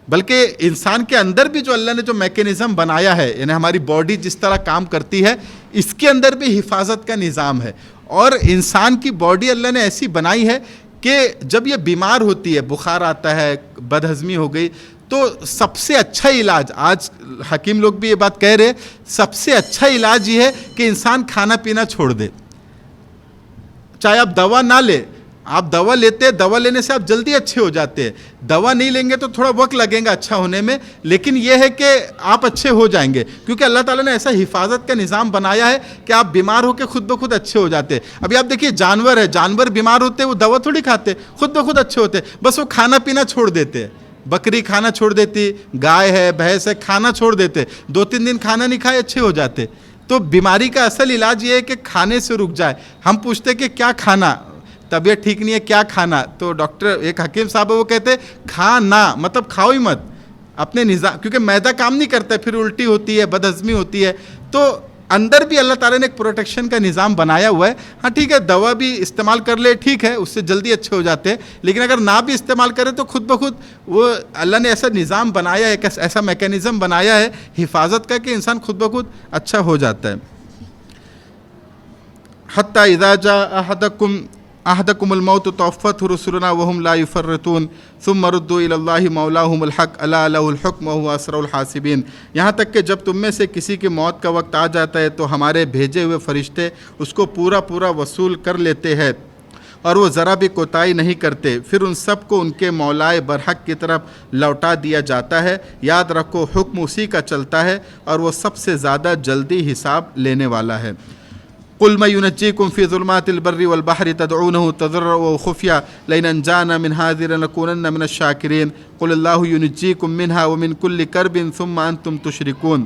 Speaker 1: بلکہ انسان کے اندر بھی جو اللہ نے جو میکینزم بنایا ہے, یعنی ہماری باڈی جس طرح کام کرتی ہے, اس کے اندر بھی حفاظت کا نظام ہے. اور انسان کی باڈی اللہ نے ایسی بنائی ہے کہ جب یہ بیمار ہوتی ہے, بخار آتا ہے, بد ہضمی ہو گئی, تو سب سے اچھا علاج, آج حکیم لوگ بھی یہ بات کہہ رہے, سب سے اچھا علاج یہ ہے کہ انسان کھانا پینا چھوڑ دے. چاہے آپ دوا نہ لے, آپ دوا لیتے ہیں, دوا لینے سے آپ جلدی اچھے ہو جاتے ہیں. دوا نہیں لیں گے تو تھوڑا وقت لگے گا اچھا ہونے میں, لیکن یہ ہے کہ آپ اچھے ہو جائیں گے, کیونکہ اللہ تعالیٰ نے ایسا حفاظت کا نظام بنایا ہے کہ آپ بیمار ہو کے خود بخود اچھے ہو جاتے ہیں. ابھی آپ دیکھیے جانور ہے, جانور بیمار ہوتے ہیں وہ دوا تھوڑی کھاتے, خود بخود اچھے ہوتے, بس وہ کھانا پینا چھوڑ دیتے. بکری کھانا چھوڑ دیتی, گائے ہے, بھینس ہے, کھانا چھوڑ دیتے, 2-3 دن کھانا نہیں کھائے اچھے ہو جاتے. تو بیماری کا اصل علاج یہ ہے کہ کھانے سے رک جائے. ہم پوچھتے کہ کیا کھانا, طبیعت ٹھیک نہیں ہے کیا کھانا, تو ڈاکٹر ایک حکیم صاحب وہ کہتے کھانا مطلب کھاؤ ہی مت اپنے نظام, کیونکہ میدا کام نہیں کرتا ہے, پھر الٹی ہوتی ہے, بد ہضمی ہوتی ہے. تو اندر بھی اللہ تعالیٰ نے ایک پروٹیکشن کا نظام بنایا ہوا ہے. ہاں ٹھیک ہے, دوا بھی استعمال کر لے ٹھیک ہے, اس سے جلدی اچھے ہو جاتے ہیں, لیکن اگر نہ بھی استعمال کرے تو خود بخود وہ اللہ نے ایسا نظام بنایا ہے, ایسا میکینزم بنایا ہے حفاظت کا کہ انسان خود بخود اچھا ہو جاتا ہے. حتی اذا جاء احدکم الموت توفته رسلنا وهم لا يفرطون ثم ردوا الى الله مولاهم الحق الا له الحكم وهو اسرع الحاسبين. یہاں تک کہ جب تم میں سے کسی کی موت کا وقت آ جاتا ہے تو ہمارے بھیجے ہوئے فرشتے اس کو پورا وصول کر لیتے ہیں اور وہ ذرا بھی کوتاہی نہیں کرتے. پھر ان سب کو ان کے مولائے برحق کی طرف لوٹا دیا جاتا ہے. یاد رکھو حکم اسی کا چلتا ہے اور وہ سب سے زیادہ جلدی حساب لینے والا ہے. قل من ينجيكم في ظلمات البر والبحر تدعونه تضرعا وخفيا لئن انجانا من هذه لنكونن من الشاكرين قل الله ينجيكم منها ومن كل كرب ثم انتم تشركون.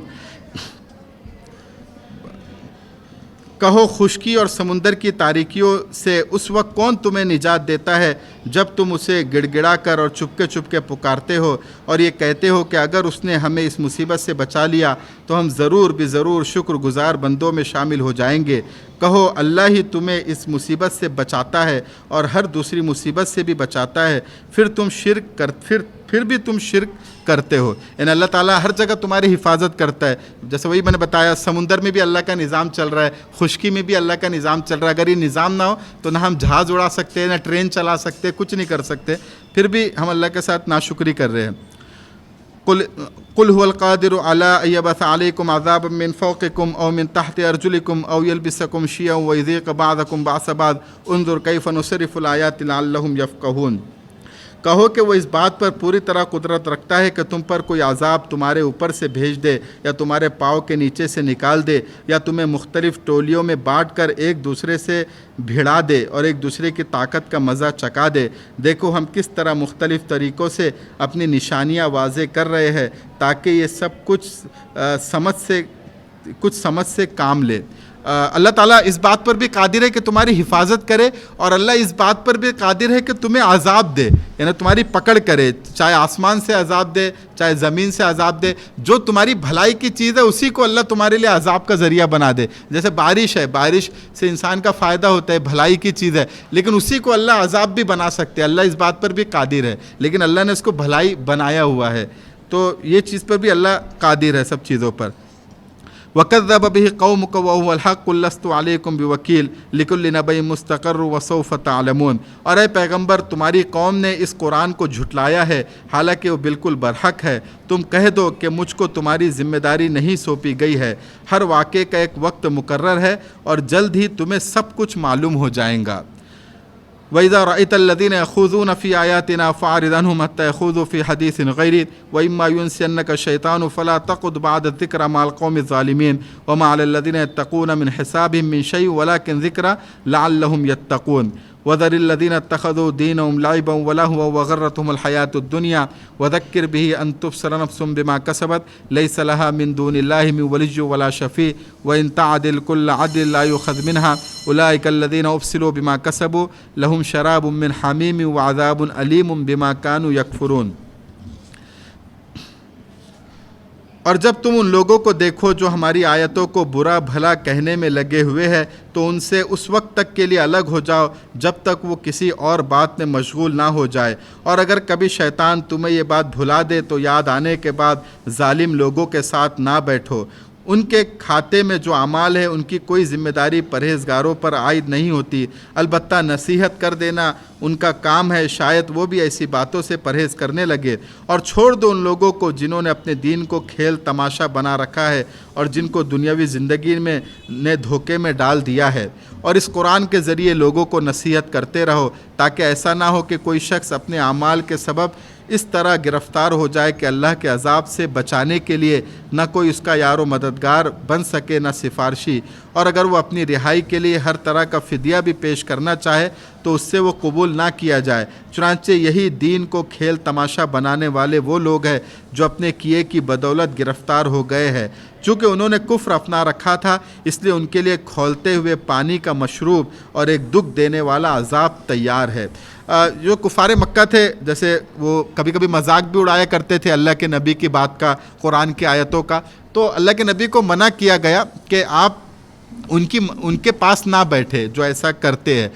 Speaker 1: کہو خشکی اور سمندر کی تاریکیوں سے اس وقت کون تمہیں نجات دیتا ہے جب تم اسے گڑ گڑا کر اور چپ کے پکارتے ہو اور یہ کہتے ہو کہ اگر اس نے ہمیں اس مصیبت سے بچا لیا تو ہم ضرور شکر گزار بندوں میں شامل ہو جائیں گے. کہو اللہ ہی تمہیں اس مصیبت سے بچاتا ہے اور ہر دوسری مصیبت سے بھی بچاتا ہے, پھر بھی تم شرک کرتے ہو. یعنی اللہ تعالیٰ ہر جگہ تمہاری حفاظت کرتا ہے. جیسے وہی میں نے بتایا, سمندر میں بھی اللہ کا نظام چل رہا ہے, خشکی میں بھی اللہ کا نظام چل رہا ہے. اگر یہ نظام نہ ہو تو نہ ہم جہاز اڑا سکتے, نہ ٹرین چلا سکتے, کچھ نہیں کر سکتے, پھر بھی ہم اللہ کے ساتھ ناشکری کر رہے ہیں. قل هو القادر على ان يبعث عليكم عذابا من فوقكم او من تحت ارجلكم او يلبسكم شيعا ويذيق بعضكم بعض بعض انظر كيف نصرف الايات لعلهم يفقهون. کہو کہ وہ اس بات پر پوری طرح قدرت رکھتا ہے کہ تم پر کوئی عذاب تمہارے اوپر سے بھیج دے یا تمہارے پاؤں کے نیچے سے نکال دے یا تمہیں مختلف ٹولیوں میں بانٹ کر ایک دوسرے سے بھیڑا دے اور ایک دوسرے کی طاقت کا مزہ چکا دے. دیکھو ہم کس طرح مختلف طریقوں سے اپنی نشانیاں واضح کر رہے ہیں تاکہ یہ سب کچھ سمجھ سے کام لے. اللہ تعالیٰ اس بات پر بھی قادر ہے کہ تمہاری حفاظت کرے اور اللہ اس بات پر بھی قادر ہے کہ تمہیں عذاب دے, یعنی تمہاری پکڑ کرے, چاہے آسمان سے عذاب دے چاہے زمین سے عذاب دے. جو تمہاری بھلائی کی چیز ہے اسی کو اللہ تمہارے لیے عذاب کا ذریعہ بنا دے. جیسے بارش ہے, بارش سے انسان کا فائدہ ہوتا ہے, بھلائی کی چیز ہے, لیکن اسی کو اللہ عذاب بھی بنا سکتے. اللہ اس بات پر بھی قادر ہے, لیکن اللہ نے اس کو بھلائی بنایا ہوا ہے, تو یہ چیز پر بھی اللہ قادر ہے سب چیزوں پر. وَكَذَّبَ بِهِ قَوْمُكَ وَهُوَ الْحَقُّ قُل لَّسْتُ عَلَيْكُم بِوَكِيلٍ لِكُلِّ نَبَإٍ مُّسْتَقَرٌّ وَسَوْفَ تَعْلَمُونَ۔ اور اے پیغمبر تمہاری قوم نے اس قرآن کو جھٹلایا ہے حالانکہ وہ بالکل برحق ہے، تم کہہ دو کہ مجھ کو تمہاری ذمہ داری نہیں سونپی گئی ہے، ہر واقعے کا ایک وقت مقرر ہے اور جلد ہی تمہیں سب کچھ معلوم ہو جائیں گا۔ وَإِذَا رَأَيْتَ الَّذِينَ يَخُوضُونَ فِي آيَاتِنَا فَأَعْرِضْ عَنْهُمْ حَتَّى يَخُوضُوا فِي حَدِيثٍ غَيْرِهِ وَإِمَّا يُنْسِيَنَّكَ الشَّيْطَانُ فَلَا تَقْعُدْ بَعْدَ الذِّكْرَىٰ مَعَ الْقَوْمِ الظَّالِمِينَ وَمَا عَلَى الَّذِينَ يَتَّقُونَ مِنْ حِسَابِهِم مِّن شَيْءٍ وَلَٰكِنْ ذِكْرَىٰ لَعَلَّهُمْ يَتَّقُونَ۔ وَذَرِ الَّذِينَ اتَّخَذُوا دِينَهُمْ لَعِبًا وَلَهْوًا وَغَرَّتْهُمُ الْحَيَاةُ الدُّنْيَا وَذَكِّرْ بِهِ أَن تُبْصَرَ نَفْسٌ بِمَا كَسَبَتْ لَيْسَ لَهَا مِن دُونِ اللَّهِ مِن وَلِيٍّ وَلَا شَفِيعٍ وَإِن تَعْدِلْ كُلَّ عَدْلٍ لَّا يُؤْخَذْ مِنْهَا أُولَٰئِكَ الَّذِينَ أُبْسِلُوا بِمَا كَسَبُوا لَهُمْ شَرَابٌ مِّنْ حَمِيمٍ وَعَذَابٌ أَلِيمٌ بِمَا كَانُوا يَكْفُرُونَ۔ اور جب تم ان لوگوں کو دیکھو جو ہماری آیتوں کو برا بھلا کہنے میں لگے ہوئے ہیں تو ان سے اس وقت تک کے لیے الگ ہو جاؤ جب تک وہ کسی اور بات میں مشغول نہ ہو جائے، اور اگر کبھی شیطان تمہیں یہ بات بھلا دے تو یاد آنے کے بعد ظالم لوگوں کے ساتھ نہ بیٹھو۔ ان کے کھاتے میں جو اعمال ہے ان کی کوئی ذمہ داری پرہیزگاروں پر عائد نہیں ہوتی، البتہ نصیحت کر دینا ان کا کام ہے، شاید وہ بھی ایسی باتوں سے پرہیز کرنے لگے۔ اور چھوڑ دو ان لوگوں کو جنہوں نے اپنے دین کو کھیل تماشا بنا رکھا ہے اور جن کو دنیاوی زندگی میں نے دھوکے میں ڈال دیا ہے، اور اس قرآن کے ذریعے لوگوں کو نصیحت کرتے رہو تاکہ ایسا نہ ہو کہ کوئی شخص اپنے اعمال کے سبب اس طرح گرفتار ہو جائے کہ اللہ کے عذاب سے بچانے کے لیے نہ کوئی اس کا یار و مددگار بن سکے نہ سفارشی، اور اگر وہ اپنی رہائی کے لیے ہر طرح کا فدیہ بھی پیش کرنا چاہے تو اس سے وہ قبول نہ کیا جائے۔ چنانچہ یہی دین کو کھیل تماشا بنانے والے وہ لوگ ہیں جو اپنے کیے کی بدولت گرفتار ہو گئے ہیں۔ چونکہ انہوں نے کفر اپنا رکھا تھا اس لیے ان کے لیے کھولتے ہوئے پانی کا مشروب اور ایک دکھ دینے والا عذاب تیار ہے۔ جو کفار مکہ تھے جیسے وہ کبھی کبھی مذاق بھی اڑایا کرتے تھے اللہ کے نبی کی بات کا، قرآن کی آیتوں کا، تو اللہ کے نبی کو منع کیا گیا کہ آپ ان کے پاس نہ بیٹھے جو ایسا کرتے ہیں۔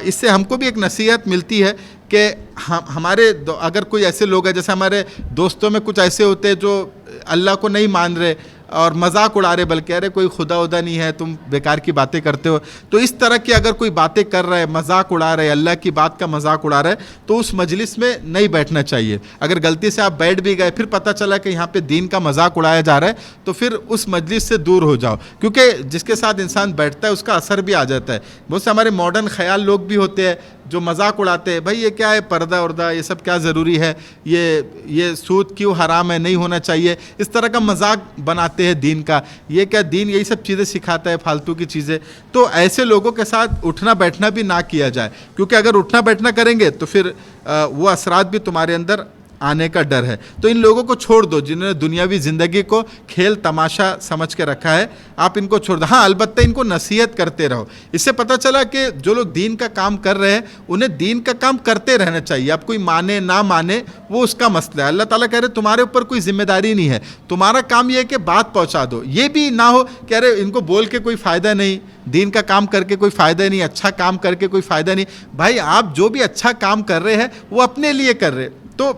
Speaker 1: اس سے ہم کو بھی ایک نصیحت ملتی ہے کہ ہمارے اگر کوئی ایسے لوگ ہیں جیسے ہمارے دوستوں میں کچھ ایسے ہوتے ہیں جو اللہ کو نہیں مان رہے اور مذاق اڑا رہے، بلکہ ارے کوئی خدا ودا نہیں ہے، تم بیکار کی باتیں کرتے ہو، تو اس طرح کی اگر کوئی باتیں کر رہا ہے، مذاق اڑا رہے، اللہ کی بات کا مذاق اڑا رہا ہے، تو اس مجلس میں نہیں بیٹھنا چاہیے۔ اگر غلطی سے آپ بیٹھ بھی گئے پھر پتہ چلا کہ یہاں پہ دین کا مذاق اڑایا جا رہا ہے تو پھر اس مجلس سے دور ہو جاؤ، کیونکہ جس کے ساتھ انسان بیٹھتا ہے اس کا اثر بھی آ جاتا ہے۔ بہت سے ہمارے ماڈرن خیال لوگ بھی ہوتے ہیں جو مذاق اڑاتے ہیں، بھائی یہ کیا ہے، پردہ اردہ یہ سب کیا ضروری ہے، یہ سود کیوں حرام ہے، نہیں ہونا چاہیے، اس طرح کا مذاق بناتے ہیں دین کا، یہ کیا دین یہی سب چیزیں سکھاتا ہے، فالتو کی چیزیں۔ تو ایسے لوگوں کے ساتھ اٹھنا بیٹھنا بھی نہ کیا جائے، کیونکہ اگر اٹھنا بیٹھنا کریں گے تو پھر وہ اثرات بھی تمہارے اندر آنے کا ڈر ہے۔ تو ان لوگوں کو چھوڑ دو جنہوں نے دنیاوی زندگی کو کھیل تماشا سمجھ کے رکھا ہے، آپ ان کو چھوڑ دو۔ ہاں البتہ ان کو نصیحت کرتے رہو۔ اس سے پتہ چلا کہ جو لوگ دین کا کام کر رہے ہیں انہیں دین کا کام کرتے رہنا چاہیے، اب کوئی مانے نہ مانے وہ اس کا مسئلہ ہے۔ اللہ تعالیٰ کہہ رہے تمہارے اوپر کوئی ذمہ داری نہیں ہے، تمہارا کام یہ ہے کہ بات پہنچا دو، یہ بھی نہ ہو کہ ارے ان کو بول کے کوئی فائدہ نہیں، دین کا کام کر کے کوئی فائدہ نہیں، اچھا کام کر کے کوئی فائدہ نہیں۔ بھائی آپ جو بھی اچھا کام کر رہے ہیں وہ اپنے لیے کر رہے۔ تو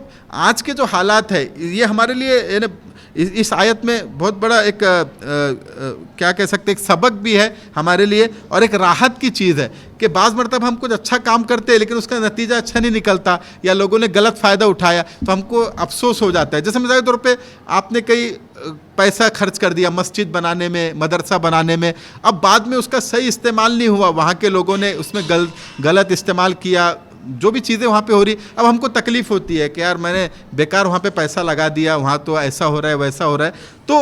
Speaker 1: آج کے جو حالات ہے یہ ہمارے لیے اس آیت میں بہت بڑا ایک کیا کہہ سکتے ایک سبق بھی ہے ہمارے لیے اور ایک راحت کی چیز ہے کہ بعض مرتبہ ہم کچھ اچھا کام کرتے ہیں لیکن اس کا نتیجہ اچھا نہیں نکلتا یا لوگوں نے غلط فائدہ اٹھایا تو ہم کو افسوس ہو جاتا ہے۔ جیسے مثال کے طور پہ آپ نے کئی پیسہ خرچ کر دیا مسجد بنانے میں، مدرسہ بنانے میں، اب بعد میں اس کا صحیح استعمال نہیں ہوا، وہاں کے لوگوں نے اس میں غلط استعمال کیا، جو بھی چیزیں وہاں پہ ہو رہی، اب ہم کو تکلیف ہوتی ہے کہ یار میں نے بیکار وہاں پہ پیسہ لگا دیا، وہاں تو ایسا ہو رہا ہے ویسا ہو رہا ہے۔ تو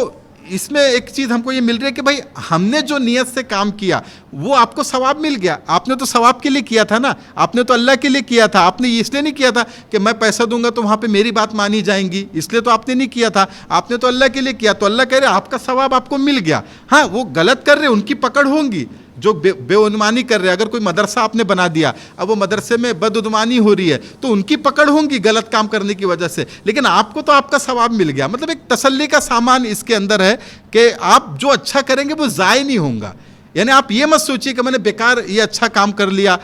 Speaker 1: اس میں ایک چیز ہم کو یہ مل رہی ہے کہ بھائی ہم نے جو نیت سے کام کیا وہ آپ کو ثواب مل گیا، آپ نے تو ثواب کے لیے کیا تھا نا، آپ نے تو اللہ کے لیے کیا تھا، آپ نے اس لیے نہیں کیا تھا کہ میں پیسہ دوں گا تو وہاں پہ میری بات مانی جائیں گی، اس لیے تو آپ نے نہیں کیا تھا، آپ نے تو اللہ کے لیے کیا، تو اللہ کہہ رہے آپ کا ثواب آپ کو مل گیا۔ ہاں وہ غلط کر رہے ان کی پکڑ ہوں گی، جو بے عنوانی کر رہے ہیں، اگر کوئی مدرسہ آپ نے بنا دیا اب وہ مدرسے میں بدعنوانی ہو رہی ہے تو ان کی پکڑ ہوں گی غلط کام کرنے کی وجہ سے، لیکن آپ کو تو آپ کا ثواب مل گیا۔ مطلب ایک تسلی کا سامان اس کے اندر ہے کہ آپ جو اچھا کریں گے وہ ضائع نہیں ہوں گا، یعنی آپ یہ مت سوچیے کہ میں نے بیکار یہ اچھا کام کر لیا،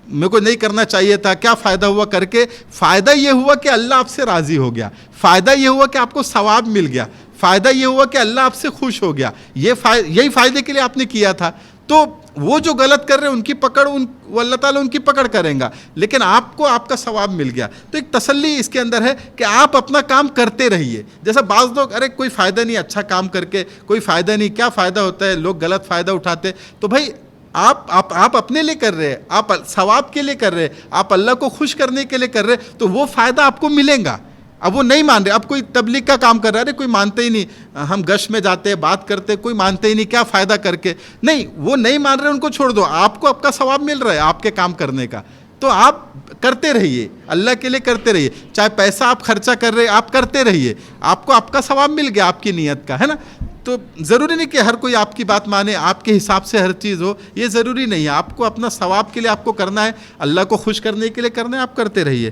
Speaker 1: میرے کو نہیں کرنا چاہیے تھا، کیا فائدہ ہوا کر کے۔ فائدہ یہ ہوا کہ اللہ آپ سے راضی ہو گیا، فائدہ یہ ہوا کہ آپ کو ثواب مل گیا، فائدہ یہ ہوا کہ اللہ آپ سے خوش ہو گیا، یہی فائدے کے لیے آپ نے کیا تھا. تو وہ جو غلط کر رہے ہیں ان کی پکڑ وہ اللہ تعالیٰ ان کی پکڑ کریں گا، لیکن آپ کو آپ کا ثواب مل گیا. تو ایک تسلی اس کے اندر ہے کہ آپ اپنا کام کرتے رہیے. جیسا بعض لوگ ارے کوئی فائدہ نہیں، اچھا کام کر کے کوئی فائدہ نہیں، کیا فائدہ ہوتا ہے، لوگ غلط فائدہ اٹھاتے. تو بھائی آپ اپنے لیے کر رہے ہیں، آپ ثواب کے لیے کر رہے ہیں، آپ اللہ کو خوش کرنے کے لیے کر رہے ہیں، تو وہ فائدہ آپ کو ملے گا. اب وہ نہیں مان رہے، اب کوئی تبلیغ کا کام کر رہا ہے، ارے کوئی مانتے ہی نہیں، ہم گشت میں جاتے ہیں بات کرتے، کوئی مانتے ہی نہیں، کیا فائدہ کر کے. نہیں، وہ نہیں مان رہے، ان کو چھوڑ دو، آپ کو آپ کا ثواب مل رہا ہے آپ کے کام کرنے کا. تو آپ کرتے رہیے، اللہ کے لیے کرتے رہیے. چاہے پیسہ آپ خرچہ کر رہے آپ کرتے رہیے، آپ کو آپ کا ثواب مل گیا آپ کی نیت کا، ہے نا. تو ضروری نہیں کہ ہر کوئی آپ کی بات مانے، آپ کے حساب سے ہر چیز ہو، یہ ضروری نہیں ہے. آپ کو اپنا ثواب کے لیے آپ کو کرنا ہے، اللہ کو خوش کرنے کے لیے کرنا ہے، آپ کرتے رہیے.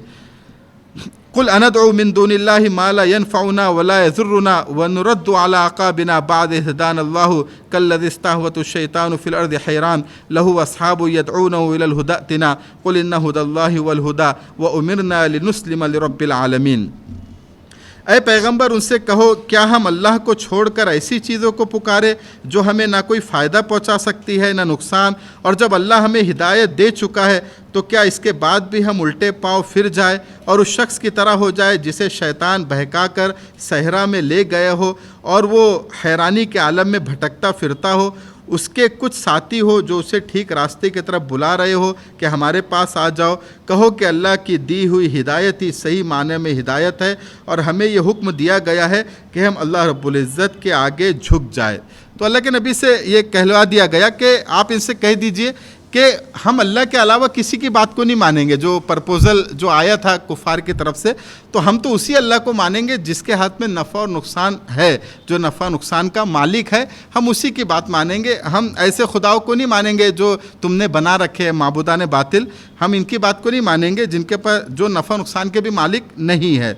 Speaker 1: قل اندعو من دون اللہ ما لا ينفعنا ولا يضرنا ونرد على اعقابنا بعد إذ هدانا الله كالذي استهوته الشيطان في الارض حيران له اصحاب يدعونه الى الهدى ائتنا قل ان هدى الله هو الهدى وامرنا لنسلم لرب العالمین. اے پیغمبر ان سے کہو کیا ہم اللہ کو چھوڑ کر ایسی چیزوں کو پکارے جو ہمیں نہ کوئی فائدہ پہنچا سکتی ہے نہ نقصان، اور جب اللہ ہمیں ہدایت دے چکا ہے تو کیا اس کے بعد بھی ہم الٹے پاؤں پھر جائے اور اس شخص کی طرح ہو جائے جسے شیطان بہکا کر صحرا میں لے گیا ہو اور وہ حیرانی کے عالم میں بھٹکتا پھرتا ہو، اس کے کچھ ساتھی ہو جو اسے ٹھیک راستے کی طرف بلا رہے ہو کہ ہمارے پاس آ جاؤ. کہو کہ اللہ کی دی ہوئی ہدایت ہی صحیح معنی میں ہدایت ہے، اور ہمیں یہ حکم دیا گیا ہے کہ ہم اللہ رب العزت کے آگے جھک جائے. تو اللہ کے نبی سے یہ کہلوا دیا گیا کہ آپ ان سے کہہ دیجئے کہ ہم اللہ کے علاوہ کسی کی بات کو نہیں مانیں گے. جو پرپوزل جو آیا تھا کفار کی طرف سے، تو ہم تو اسی اللہ کو مانیں گے جس کے ہاتھ میں نفع اور نقصان ہے، جو نفع نقصان کا مالک ہے، ہم اسی کی بات مانیں گے. ہم ایسے خداؤں کو نہیں مانیں گے جو تم نے بنا رکھے ہیں، معبودان باطل، ہم ان کی بات کو نہیں مانیں گے جن کے پر جو نفع نقصان کے بھی مالک نہیں ہے.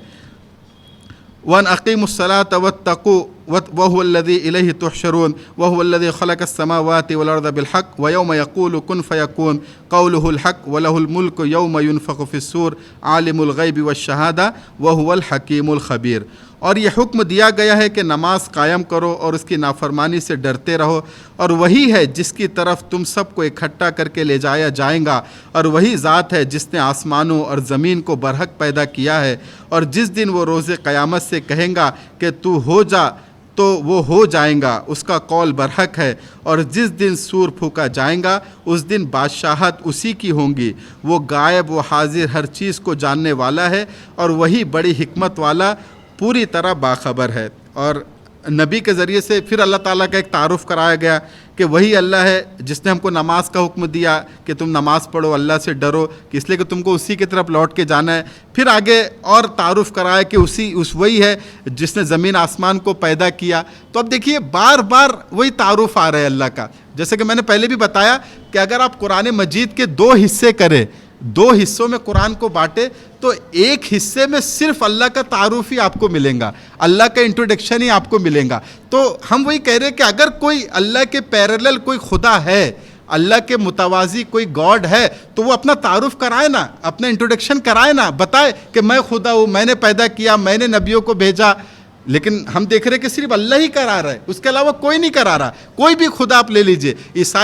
Speaker 1: وَأَنْ أَقِيمُوا الصَّلَاةَ وَاتَّقُوا وَهُوَ الَّذِي إِلَيْهِ تُحْشَرُونَ وَهُوَ الَّذِي خَلَقَ السَّمَاوَاتِ وَالْأَرْضَ بِالْحَقِّ وَيَوْمَ يَقُولُ كُنْ فَيَكُونُ قَوْلُهُ الْحَقُّ وَلَهُ الْمُلْكُ يَوْمَ يُنْفَخُ فِي الصُّورِ عَالِمُ الْغَيْبِ وَالشَّهَادَةِ وَهُوَ الْحَكِيمُ الْخَبِيرُ. اور یہ حکم دیا گیا ہے کہ نماز قائم کرو اور اس کی نافرمانی سے ڈرتے رہو، اور وہی ہے جس کی طرف تم سب کو اکٹھا کر کے لے جایا جائے گا، اور وہی ذات ہے جس نے آسمانوں اور زمین کو برحق پیدا کیا ہے، اور جس دن وہ روز قیامت سے کہیں گا کہ تو ہو جا تو وہ ہو جائیں گا، اس کا قول برحق ہے. اور جس دن سور پھونکا جائیں گا اس دن بادشاہت اسی کی ہوں گی. وہ غائب و حاضر ہر چیز کو جاننے والا ہے، اور وہی بڑی حکمت والا پوری طرح باخبر ہے. اور نبی کے ذریعے سے پھر اللہ تعالیٰ کا ایک تعارف کرایا گیا کہ وہی اللہ ہے جس نے ہم کو نماز کا حکم دیا کہ تم نماز پڑھو، اللہ سے ڈرو، کہ اس لیے کہ تم کو اسی کی طرف لوٹ کے جانا ہے. پھر آگے اور تعارف کرایا کہ وہی ہے جس نے زمین آسمان کو پیدا کیا. تو اب دیکھیے بار بار وہی تعارف آ رہا ہے اللہ کا. جیسے کہ میں نے پہلے بھی بتایا کہ اگر آپ قرآن مجید کے 2 حصے کریں، 2 حصوں میں قرآن کو بانٹے، تو ایک حصے میں صرف اللہ کا تعارف ہی آپ کو ملے گا، اللہ کا انٹروڈکشن ہی آپ کو ملے گا. تو ہم وہی کہہ رہے ہیں کہ اگر کوئی اللہ کے پیرلل کوئی خدا ہے، اللہ کے متوازی کوئی گاڈ ہے، تو وہ اپنا تعارف کرائے نا، اپنا انٹروڈکشن کرائے نا، بتائے کہ میں خدا ہوں، میں نے پیدا کیا، میں نے نبیوں کو بھیجا. لیکن ہم دیکھ رہے کہ صرف اللہ ہی کرا رہا ہے، اس کے علاوہ کوئی نہیں کرا رہا. کوئی بھی خدا آپ لے لیجئے، عیسیٰ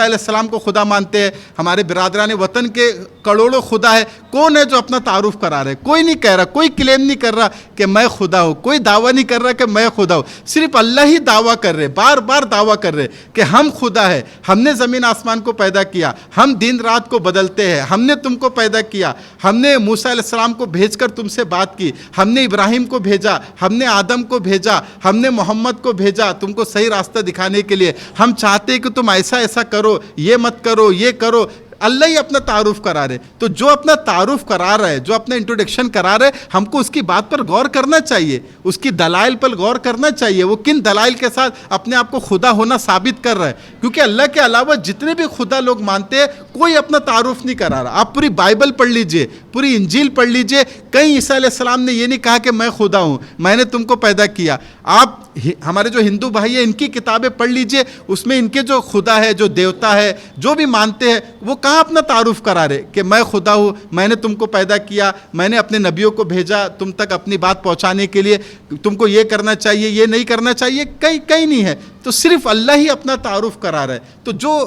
Speaker 1: علیہ السلام کو خدا مانتے ہیں، ہمارے برادران وطن کے کروڑوں خدا ہے. کون ہے جو اپنا تعارف کرا رہا ہے؟ کوئی نہیں کہہ رہا، کوئی کلیم نہیں کر رہا کہ میں خدا ہوں، کوئی دعویٰ نہیں کر رہا کہ میں خدا ہوں. صرف اللہ ہی دعویٰ کر رہے، بار بار دعویٰ کر رہے کہ ہم خدا ہے، ہم نے زمین آسمان کو پیدا کیا، ہم دن رات کو بدلتے ہیں، ہم نے تم کو پیدا کیا، ہم نے موسیٰ علیہ السلام کو بھیج کر تم سے بات کی، ہم نے ابراہیم کو بھیجا، ہم نے آدم کو بھیجا، ہم نے محمد کو بھیجا تم کو صحیح راستہ دکھانے کے لیے. ہم چاہتے کہ تم ایسا کرو، یہ مت کرو، یہ کرو. اللہ ہی اپنا تعارف کرا رہے. تو جو اپنا تعارف کرا رہا ہے، جو اپنا انٹروڈکشن کرا رہے، ہم کو اس کی بات پر غور کرنا چاہیے، اس کی دلائل پر غور کرنا چاہیے. وہ کن دلائل کے ساتھ اپنے آپ کو خدا ہونا ثابت کر رہا ہے. کیونکہ اللہ کے علاوہ جتنے بھی خدا لوگ مانتے ہیں، کوئی اپنا تعارف نہیں کرا رہا. آپ پوری بائبل پڑھ لیجئے، پوری انجیل پڑھ لیجئے، کہیں عیسیٰ علیہ السلام نے یہ نہیں کہا کہ میں خدا ہوں، میں نے تم کو پیدا کیا۔ آپ ہمارے جو ہندو بھائی ہیں ان کی کتابیں پڑھ لیجئے، اس میں ان کے جو خدا ہے، جو دیوتا ہے، جو بھی مانتے ہیں، وہ کہاں اپنا تعارف کرا رہے کہ میں خدا ہوں، میں نے تم کو پیدا کیا، میں نے اپنے نبیوں کو بھیجا تم تک اپنی بات پہنچانے کے لیے، تم کو یہ کرنا چاہیے، یہ نہیں کرنا چاہیے، کہیں نہیں ہے۔ تو صرف اللہ ہی اپنا تعارف کرا رہا ہے۔ تو جو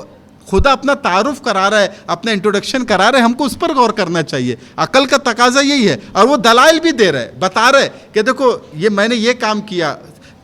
Speaker 1: خدا اپنا تعارف کرا رہا ہے، اپنا انٹروڈکشن کرا رہا ہے، ہم کو اس پر غور کرنا چاہیے۔ عقل کا تقاضا یہی ہے، اور وہ دلائل بھی دے رہا ہے، بتا رہا ہے کہ دیکھو یہ میں نے یہ کام کیا۔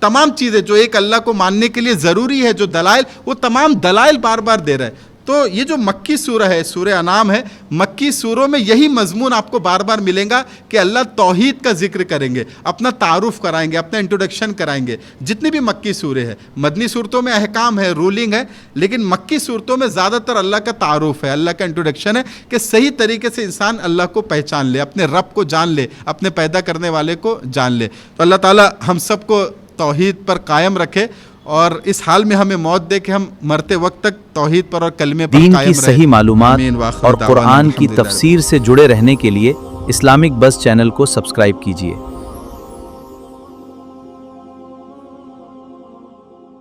Speaker 1: تمام چیزیں جو ایک اللہ کو ماننے کے لیے ضروری ہے، جو دلائل، وہ تمام دلائل بار بار دے رہا ہے۔ تو یہ جو مکی سورہ ہے، سورہ انعام ہے، مکی سوروں میں یہی مضمون آپ کو بار بار ملیں گا کہ اللہ توحید کا ذکر کریں گے، اپنا تعارف کرائیں گے، اپنا انٹروڈکشن کرائیں گے۔ جتنی بھی مکی سورے ہیں، مدنی صورتوں میں احکام ہے، رولنگ ہے، لیکن مکی صورتوں میں زیادہ تر اللہ کا تعارف ہے، اللہ کا انٹروڈکشن ہے کہ صحیح طریقے سے انسان اللہ کو پہچان لے، اپنے رب کو جان لے، اپنے پیدا کرنے والے کو جان لے۔ تو اللہ تعالیٰ ہم سب کو توحید پر قائم رکھے، اور اس حال میں ہمیں موت دے کہ ہم مرتے وقت تک توحید پر اور کلمے پر قائم رہیں۔
Speaker 2: دین کی صحیح معلومات اور قرآن کی تفسیر سے جڑے رہنے کے لیے اسلامک بز چینل کو سبسکرائب کیجیے۔